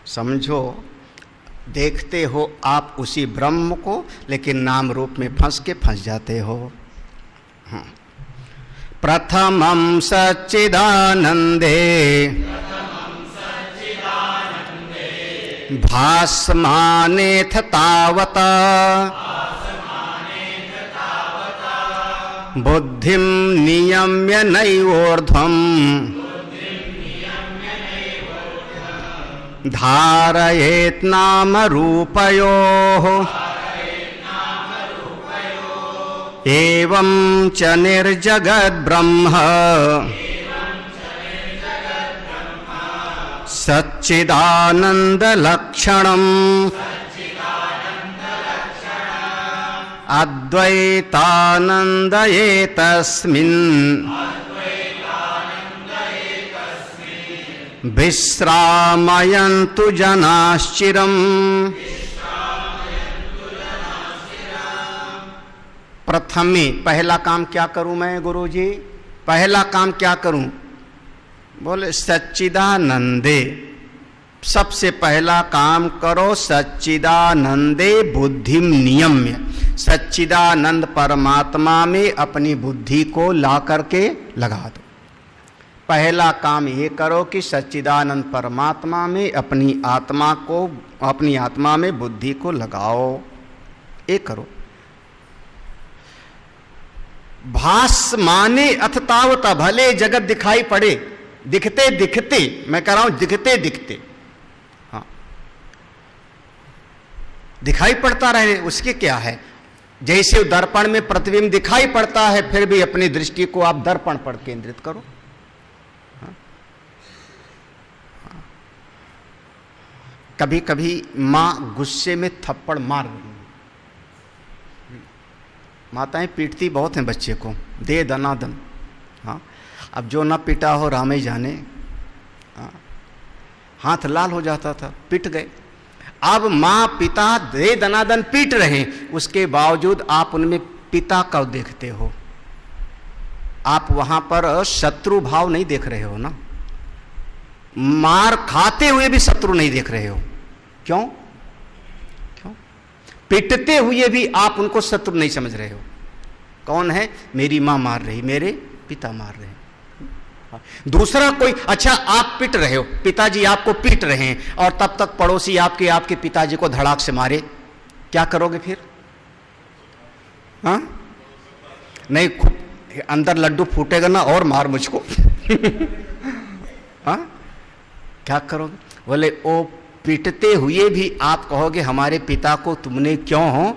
समझो, देखते हो आप उसी ब्रह्म को, लेकिन नाम रूप में फंस के फंस जाते हो। हाँ, प्रथमं सच्चिदानन्दे भासमानेथ तावता बुद्धिं नियम्य नैवोर्ध्वम् धारयेत् नाम रूपयोः एवं च निर्जगद्ब्रह्म सच्चिदानन्दलक्षणम् अद्वैतानन्दये तस्मिन् विश्रामयन्तु जनाश्चिरम्। प्रथमे पहला काम क्या करूं मैं गुरुजी? पहला काम क्या करूं? बोले सच्चिदानंदे, सबसे पहला काम करो सच्चिदानंदे बुद्धिम नियम्य, सच्चिदानंद परमात्मा में अपनी बुद्धि को ला करके लगा दो। पहला काम ये करो कि सच्चिदानंद परमात्मा में अपनी आत्मा में बुद्धि को लगाओ। ये करो। भास माने अथतावता, भले जगत दिखाई पड़े, दिखते दिखते, मैं कह रहा हूं दिखते दिखते, हाँ दिखाई पड़ता रहे, उसके क्या है? जैसे दर्पण में प्रतिबिंब दिखाई पड़ता है, फिर भी अपनी दृष्टि को आप दर्पण पर केंद्रित करो। कभी कभी मां गुस्से में थप्पड़ मार रही है, माताएं पीटती बहुत हैं बच्चे को, दे दनादन। हाँ, अब जो ना पिटा हो राम ही जाने। हाँ, हाथ लाल हो जाता था, पिट गए। अब माँ पिता दे दनादन पीट रहे, उसके बावजूद आप उनमें पिता का देखते हो, आप वहां पर शत्रु भाव नहीं देख रहे हो ना। मार खाते हुए भी शत्रु नहीं देख रहे हो। क्यों? क्यों? पिटते हुए भी आप उनको शत्रु नहीं समझ रहे हो। कौन है? मेरी मां मार रही, मेरे पिता मार रहे हैं। दूसरा कोई, अच्छा आप पिट रहे हो, पिताजी आपको पीट रहे हैं, और तब तक पड़ोसी आपके पिताजी को धड़ाक से मारे, क्या करोगे फिर? हाँ नहीं, खूब अंदर लड्डू फूटेगा ना, और मार मुझको। हाँ क्या करोगे? बोले ओ पीटते हुए भी आप कहोगे हमारे पिता को तुमने क्यों हो?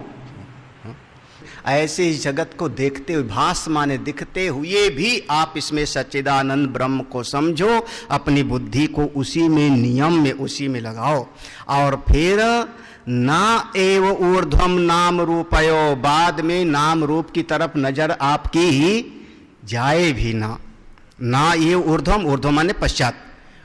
ऐसे इस जगत को देखते हुए, भास माने दिखते हुए भी आप इसमें सच्चिदानंद ब्रह्म को समझो, अपनी बुद्धि को उसी में, नियम में, उसी में लगाओ। और फिर ना एव ऊर्ध्वम नाम रूपयो, बाद में नाम रूप की तरफ नजर आपकी ही जाए भी ना। ना ये ऊर्ध्वम, ऊर्ध्वम माने पश्चात,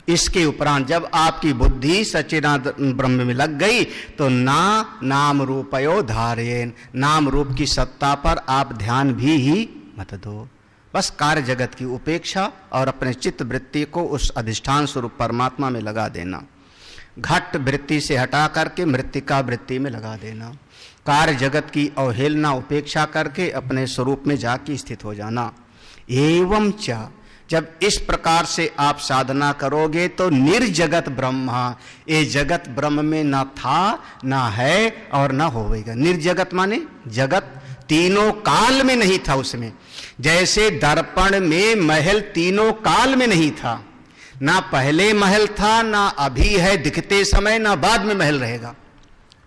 इसके उपरांत जब आपकी बुद्धि सच्चिदानंद ब्रह्म में लग गई तो ना नाम रूपयो धारेन, नाम रूप की सत्ता पर आप ध्यान भी ही मत दो। बस कार्य जगत की उपेक्षा और अपने चित्त वृत्ति को उस अधिष्ठान स्वरूप परमात्मा में लगा देना। घट वृत्ति से हटा करके मृत्तिका वृत्ति में लगा देना। कार्य जगत की अवहेलना उपेक्षा करके अपने स्वरूप में जाके स्थित हो जाना। एवं च, जब इस प्रकार से आप साधना करोगे तो निर्जगत ब्रह्म, ये जगत ब्रह्म में ना था, ना है और ना होवेगा। निर्जगत माने जगत तीनों काल में नहीं था उसमें। जैसे दर्पण में महल तीनों काल में नहीं था, ना पहले महल था, ना अभी है दिखते समय, ना बाद में महल रहेगा,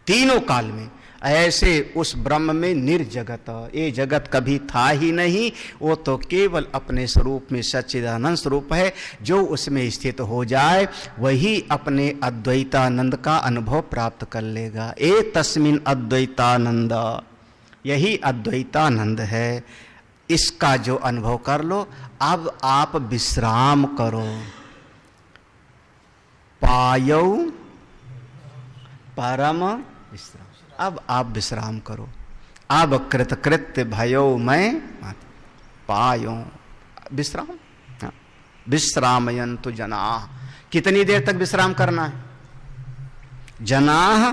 तीनों काल में। ऐसे उस ब्रह्म में निर्जगत, ये जगत कभी था ही नहीं, वो तो केवल अपने स्वरूप में सच्चिदानंद स्वरूप है। जो उसमें स्थित हो जाए वही अपने अद्वैतानंद का अनुभव प्राप्त कर लेगा। ए तस्मिन अद्वैतानंद, यही अद्वैतानंद है। इसका जो अनुभव कर लो, अब आप विश्राम करो। पायो परम विश्राम, अब आप विश्राम करो। अब कृतकृत्य भयो मैं पायो विश्राम। विश्रामयन्तु जनाः, कितनी देर तक विश्राम करना है? जनाः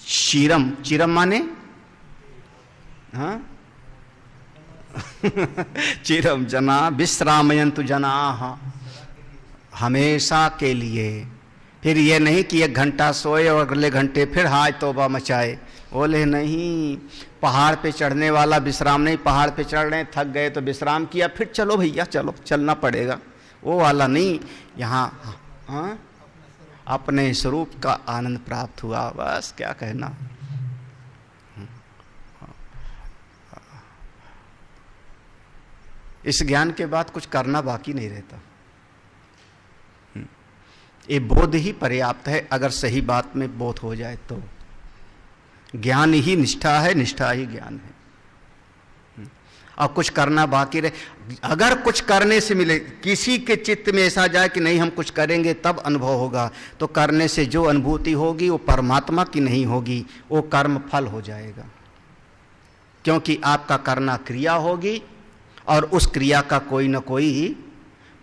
चिरम, चिरम माने हाँ चिरम जना विश्रामयन्तु जनाः, हमेशा के लिए। फिर ये नहीं कि 1 घंटा सोए और अगले घंटे फिर हाय तौबा मचाए, बोले नहीं। पहाड़ पे चढ़ने वाला विश्राम नहीं, पहाड़ पे चढ़ रहे थक गए तो विश्राम किया, फिर चलो भैया चलो, चलना पड़ेगा, वो वाला नहीं। यहाँ हाँ अपने स्वरूप का आनंद प्राप्त हुआ, बस क्या कहना। इस ज्ञान के बाद कुछ करना बाकी नहीं रहता। ये बोध ही पर्याप्त है, अगर सही बात में बोध हो जाए तो। ज्ञान ही निष्ठा है, निष्ठा ही ज्ञान है। और कुछ करना बाकी रहे, अगर कुछ करने से मिले, किसी के चित्त में ऐसा जाए कि नहीं हम कुछ करेंगे तब अनुभव होगा, तो करने से जो अनुभूति होगी वो परमात्मा की नहीं होगी, वो कर्म फल हो जाएगा। क्योंकि आपका करना क्रिया होगी और उस क्रिया का कोई न कोई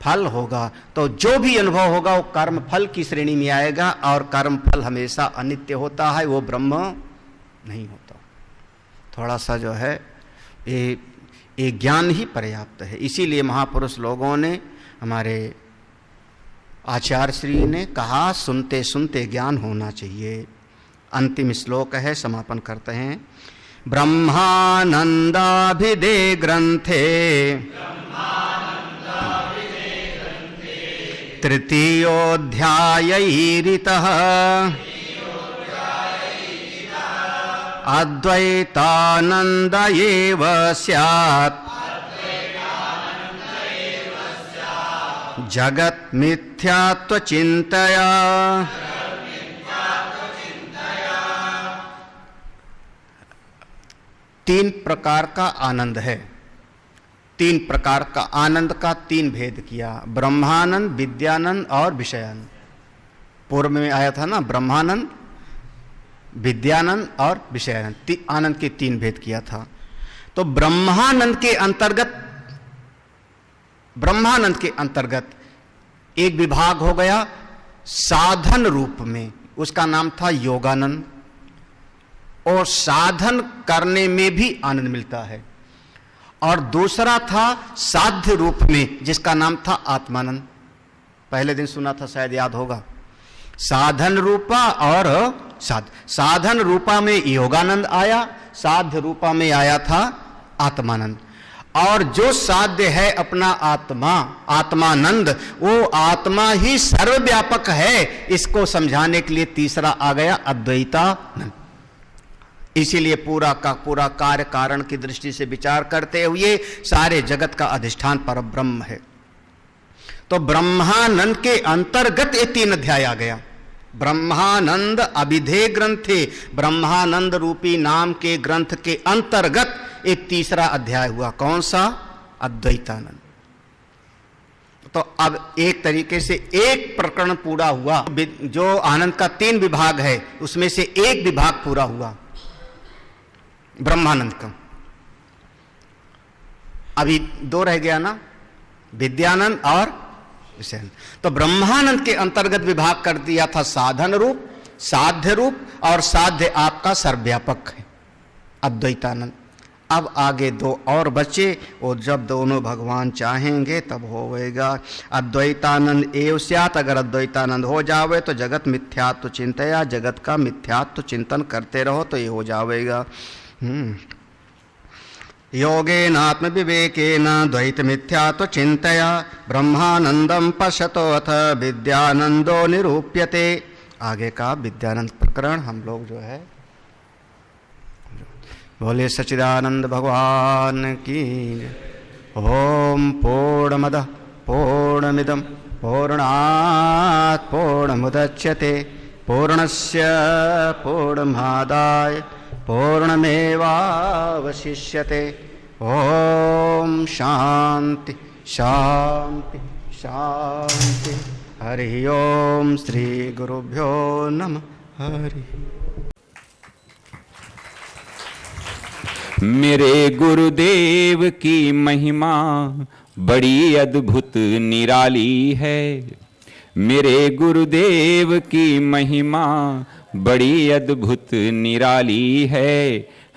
फल होगा, तो जो भी अनुभव होगा वो कर्म फल की श्रेणी में आएगा। और कर्म फल हमेशा अनित्य होता है, वो ब्रह्म नहीं होता। थोड़ा सा जो है ये ज्ञान ही पर्याप्त है। इसीलिए महापुरुष लोगों ने, हमारे आचार्य श्री ने कहा, सुनते सुनते ज्ञान होना चाहिए। अंतिम श्लोक है, समापन करते हैं। ब्रह्मानंदाभिधे ग्रंथे तृतीयोऽध्यायैरितः अद्वैतानंद एव स्यात् जगत् मिथ्यात्व चिंतया। तीन प्रकार का आनंद है, 3 प्रकार का आनंद का 3 भेद किया, ब्रह्मानंद, विद्यानंद और विषयानंद। पूर्व में आया था ना, ब्रह्मानंद, विद्यानंद और विषयानंद, आनंद के 3 भेद किया था। तो ब्रह्मानंद के अंतर्गत एक विभाग हो गया साधन रूप में, उसका नाम था योगानंद, और साधन करने में भी आनंद मिलता है। और दूसरा था साध्य रूप में, जिसका नाम था आत्मानंद। पहले दिन सुना था, शायद याद होगा। साधन रूपा और साधन रूपा में योगानंद आया, साध्य रूपा में आया था आत्मानंद। और जो साध्य है अपना आत्मा, आत्मानंद, वो आत्मा ही सर्वव्यापक है, इसको समझाने के लिए तीसरा आ गया अद्वैतानंद। इसीलिए पूरा का पूरा कार्य कारण की दृष्टि से विचार करते हुए सारे जगत का अधिष्ठान परब्रह्म है। तो ब्रह्मानंद के अंतर्गत ये 3 अध्याय आ गया। ब्रह्मानंद अभिधेय ग्रंथे, ब्रह्मानंद रूपी नाम के ग्रंथ के अंतर्गत एक तीसरा अध्याय हुआ। कौन सा? अद्वैतानंद। तो अब एक तरीके से एक प्रकरण पूरा हुआ। जो आनंद का 3 विभाग है उसमें से एक विभाग पूरा हुआ ब्रह्मानंद का। अभी 2 रह गया ना, विद्यानंद और विषयानंद। तो ब्रह्मानंद के अंतर्गत विभाग कर दिया था साधन रूप, साध्य रूप, और साध्य आपका सर्वव्यापक है अद्वैतानंद। अब आगे 2 और बचे, वो जब दोनों भगवान चाहेंगे तब होएगा। अद्वैतानंद एव स्यात्, अगर अद्वैतानंद हो जावे तो जगत मिथ्यात्व चिंतया, जगत का मिथ्यात्व चिंतन करते रहो तो ये हो जाएगा। योगेन आत्म विवेकेन द्वैत मिथ्यात्व चिंतया ब्रह्मानंदम पश्यतो अथ विद्यानंदो निरूप्यते। आगे का विद्यानंद प्रकरण हम लोग जो है बोले सच्चिदानंद भगवान की। ओम पूर्णमदः पूर्णमिदं पूर्णात् पूर्णमुदच्यते पूर्णस्य पूर्णमादाय पूर्णमेवावशिष्यते। ओम शांति शांति शांति। हरि ओम श्री गुरुभ्यो नमः। हरि। मेरे गुरुदेव की महिमा बड़ी अद्भुत निराली है। मेरे गुरुदेव की महिमा बड़ी अद्भुत निराली है।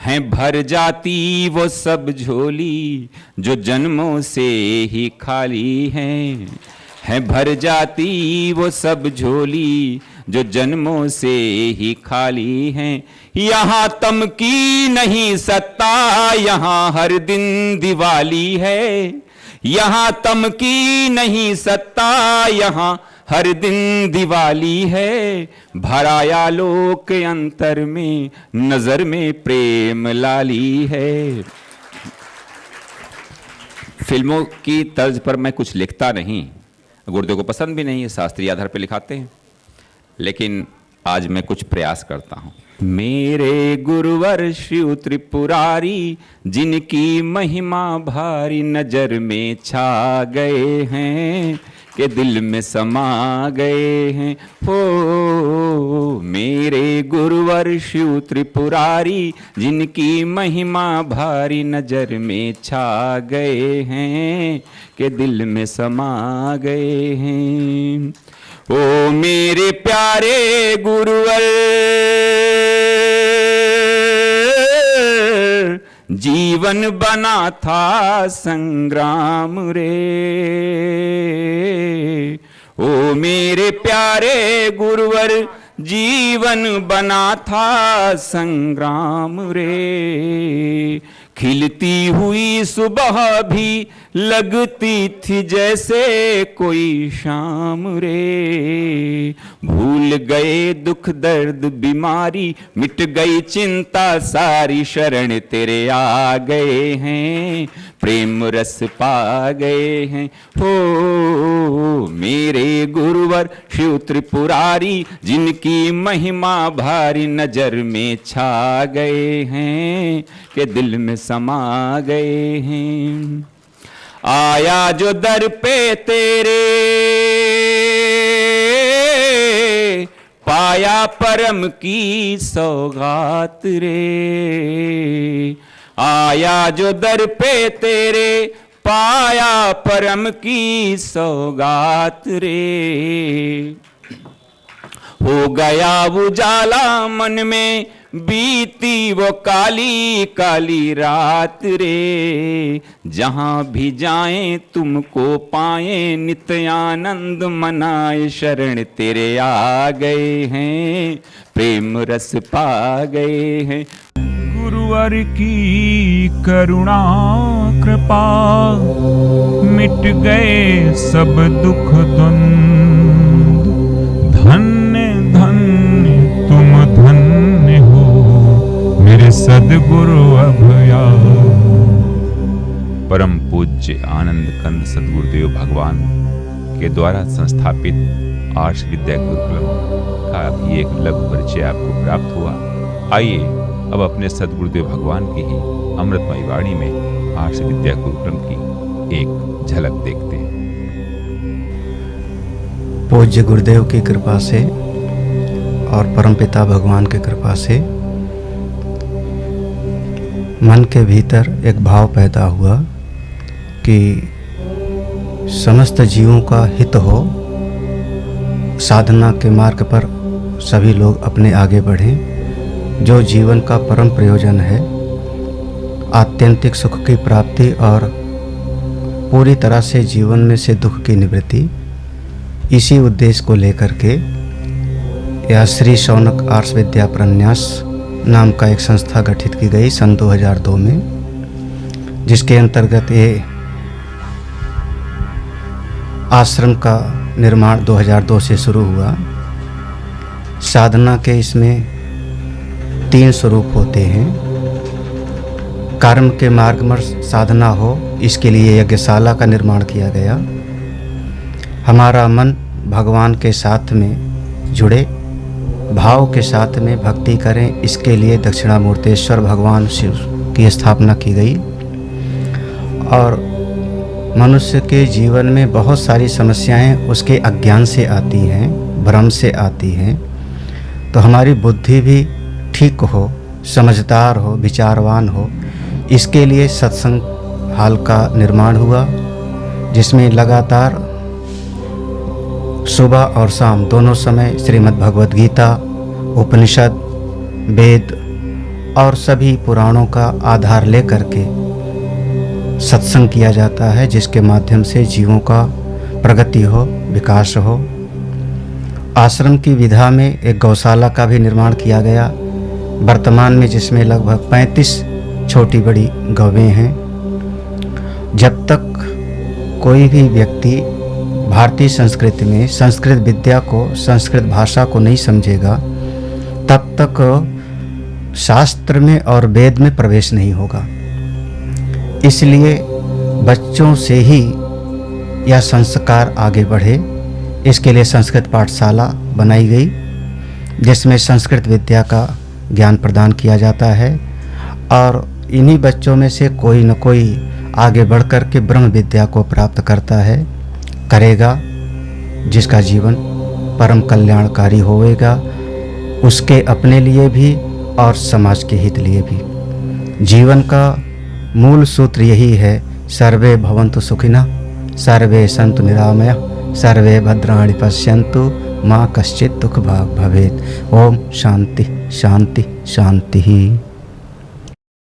हैं भर जाती वो सब झोली जो जन्मों से ही खाली हैं भर जाती वो सब झोली जो जन्मों से ही खाली हैं। यहाँ तम की नहीं सत्ता, यहाँ हर दिन दिवाली है। यहाँ तम की नहीं सत्ता, यहाँ हर दिन दिवाली है। भराया लोक अंतर में, नजर में प्रेम लाली है। फिल्मों की तर्ज पर मैं कुछ लिखता नहीं, गुरुदेव को पसंद भी नहीं है, शास्त्रीय आधार पर लिखाते हैं, लेकिन आज मैं कुछ प्रयास करता हूं। मेरे गुरुवर शिव त्रिपुरारी, जिनकी महिमा भारी नजर में छा गए हैं के दिल में समा गए हैं। हो मेरे गुरुवर शिव त्रिपुरारी, जिनकी महिमा भारी नजर में छा गए हैं के दिल में समा गए हैं। ओ मेरे प्यारे गुरुवर, जीवन बना था संग्राम रे। ओ मेरे प्यारे गुरुवर, जीवन बना था संग्राम रे। खिलती हुई सुबह भी लगती थी जैसे कोई शाम रे। भूल गए दुख दर्द बीमारी, मिट गई चिंता सारी, शरण तेरे आ गए हैं, प्रेम रस पा गए हैं। हो मेरे गुरुवर शिव त्रिपुरारी, जिनकी महिमा भारी नजर में छा गए हैं के दिल में समा गए हैं। आया जो दर पे तेरे, पाया परम की सौगात रे। आया जो दर पे तेरे, पाया परम की सौगात रे। हो गया उजाला मन में, बीती वो काली काली रात रे। जहां भी जाएं तुमको पाएं, नित्य आनंद मनाए, शरण तेरे आ गए हैं, प्रेम रस पा गए हैं। गुरुवर की करुणा कृपा, मिट गए सब दुख द्वंद। धन्य धन्य तुम धन्य हो मेरे सद्गुरु अभया। परम पूज्य आनंद कंद सद्गुरुदेव भगवान के द्वारा संस्थापित आर्ष विद्या गुरुकुलम का भी एक लघु परिचय आपको प्राप्त हुआ। आइए अब अपने सद्गुरुदेव भगवान की ही अमृतमयी वाणी में आर्ष विद्या गुरुकुलम की एक झलक देखते हैं। पूज्य गुरुदेव की कृपा से और परमपिता भगवान की कृपा से मन के भीतर एक भाव पैदा हुआ कि समस्त जीवों का हित हो, साधना के मार्ग पर सभी लोग अपने आगे बढ़ें। जो जीवन का परम प्रयोजन है, आत्यंतिक सुख की प्राप्ति और पूरी तरह से जीवन में से दुख की निवृत्ति, इसी उद्देश्य को लेकर के यह श्री शौनक आर्ष विद्या प्रन्यास नाम का एक संस्था गठित की गई सन 2002 में, जिसके अंतर्गत ये आश्रम का निर्माण 2002 से शुरू हुआ। साधना के इसमें 3 स्वरूप होते हैं। कर्म के मार्ग में साधना हो, इसके लिए यज्ञशाला का निर्माण किया गया। हमारा मन भगवान के साथ में जुड़े, भाव के साथ में भक्ति करें, इसके लिए दक्षिणामूर्तेश्वर भगवान शिव की स्थापना की गई। और मनुष्य के जीवन में बहुत सारी समस्याएं उसके अज्ञान से आती हैं, भ्रम से आती हैं। तो हमारी बुद्धि भी ठीक हो, समझदार हो, विचारवान हो, इसके लिए सत्संग हाल का निर्माण हुआ, जिसमें लगातार सुबह और शाम दोनों समय श्रीमद् भगवद गीता, उपनिषद, वेद और सभी पुराणों का आधार लेकर के सत्संग किया जाता है, जिसके माध्यम से जीवों का प्रगति हो, विकास हो। आश्रम की विधा में एक गौशाला का भी निर्माण किया गया वर्तमान में, जिसमें लगभग 35 छोटी बड़ी गौवें हैं। जब तक कोई भी व्यक्ति भारतीय संस्कृति में संस्कृत विद्या को, संस्कृत भाषा को नहीं समझेगा, तब तक शास्त्र में और वेद में प्रवेश नहीं होगा। इसलिए बच्चों से ही यह संस्कार आगे बढ़े, इसके लिए संस्कृत पाठशाला बनाई गई, जिसमें संस्कृत विद्या का ज्ञान प्रदान किया जाता है। और इन्हीं बच्चों में से कोई न कोई आगे बढ़ कर के ब्रह्म विद्या को प्राप्त करता है, करेगा, जिसका जीवन परम कल्याणकारी होएगा, उसके अपने लिए भी और समाज के हित लिए भी। जीवन का मूल सूत्र यही है, सर्वे भवन्तु सुखिनः, सर्वे सन्तु निरामयः, सर्वे भद्राणि पश्यन्तु, मा कश्चित् दुःखभाग् भवेत्। ओम शांति शांति शांति।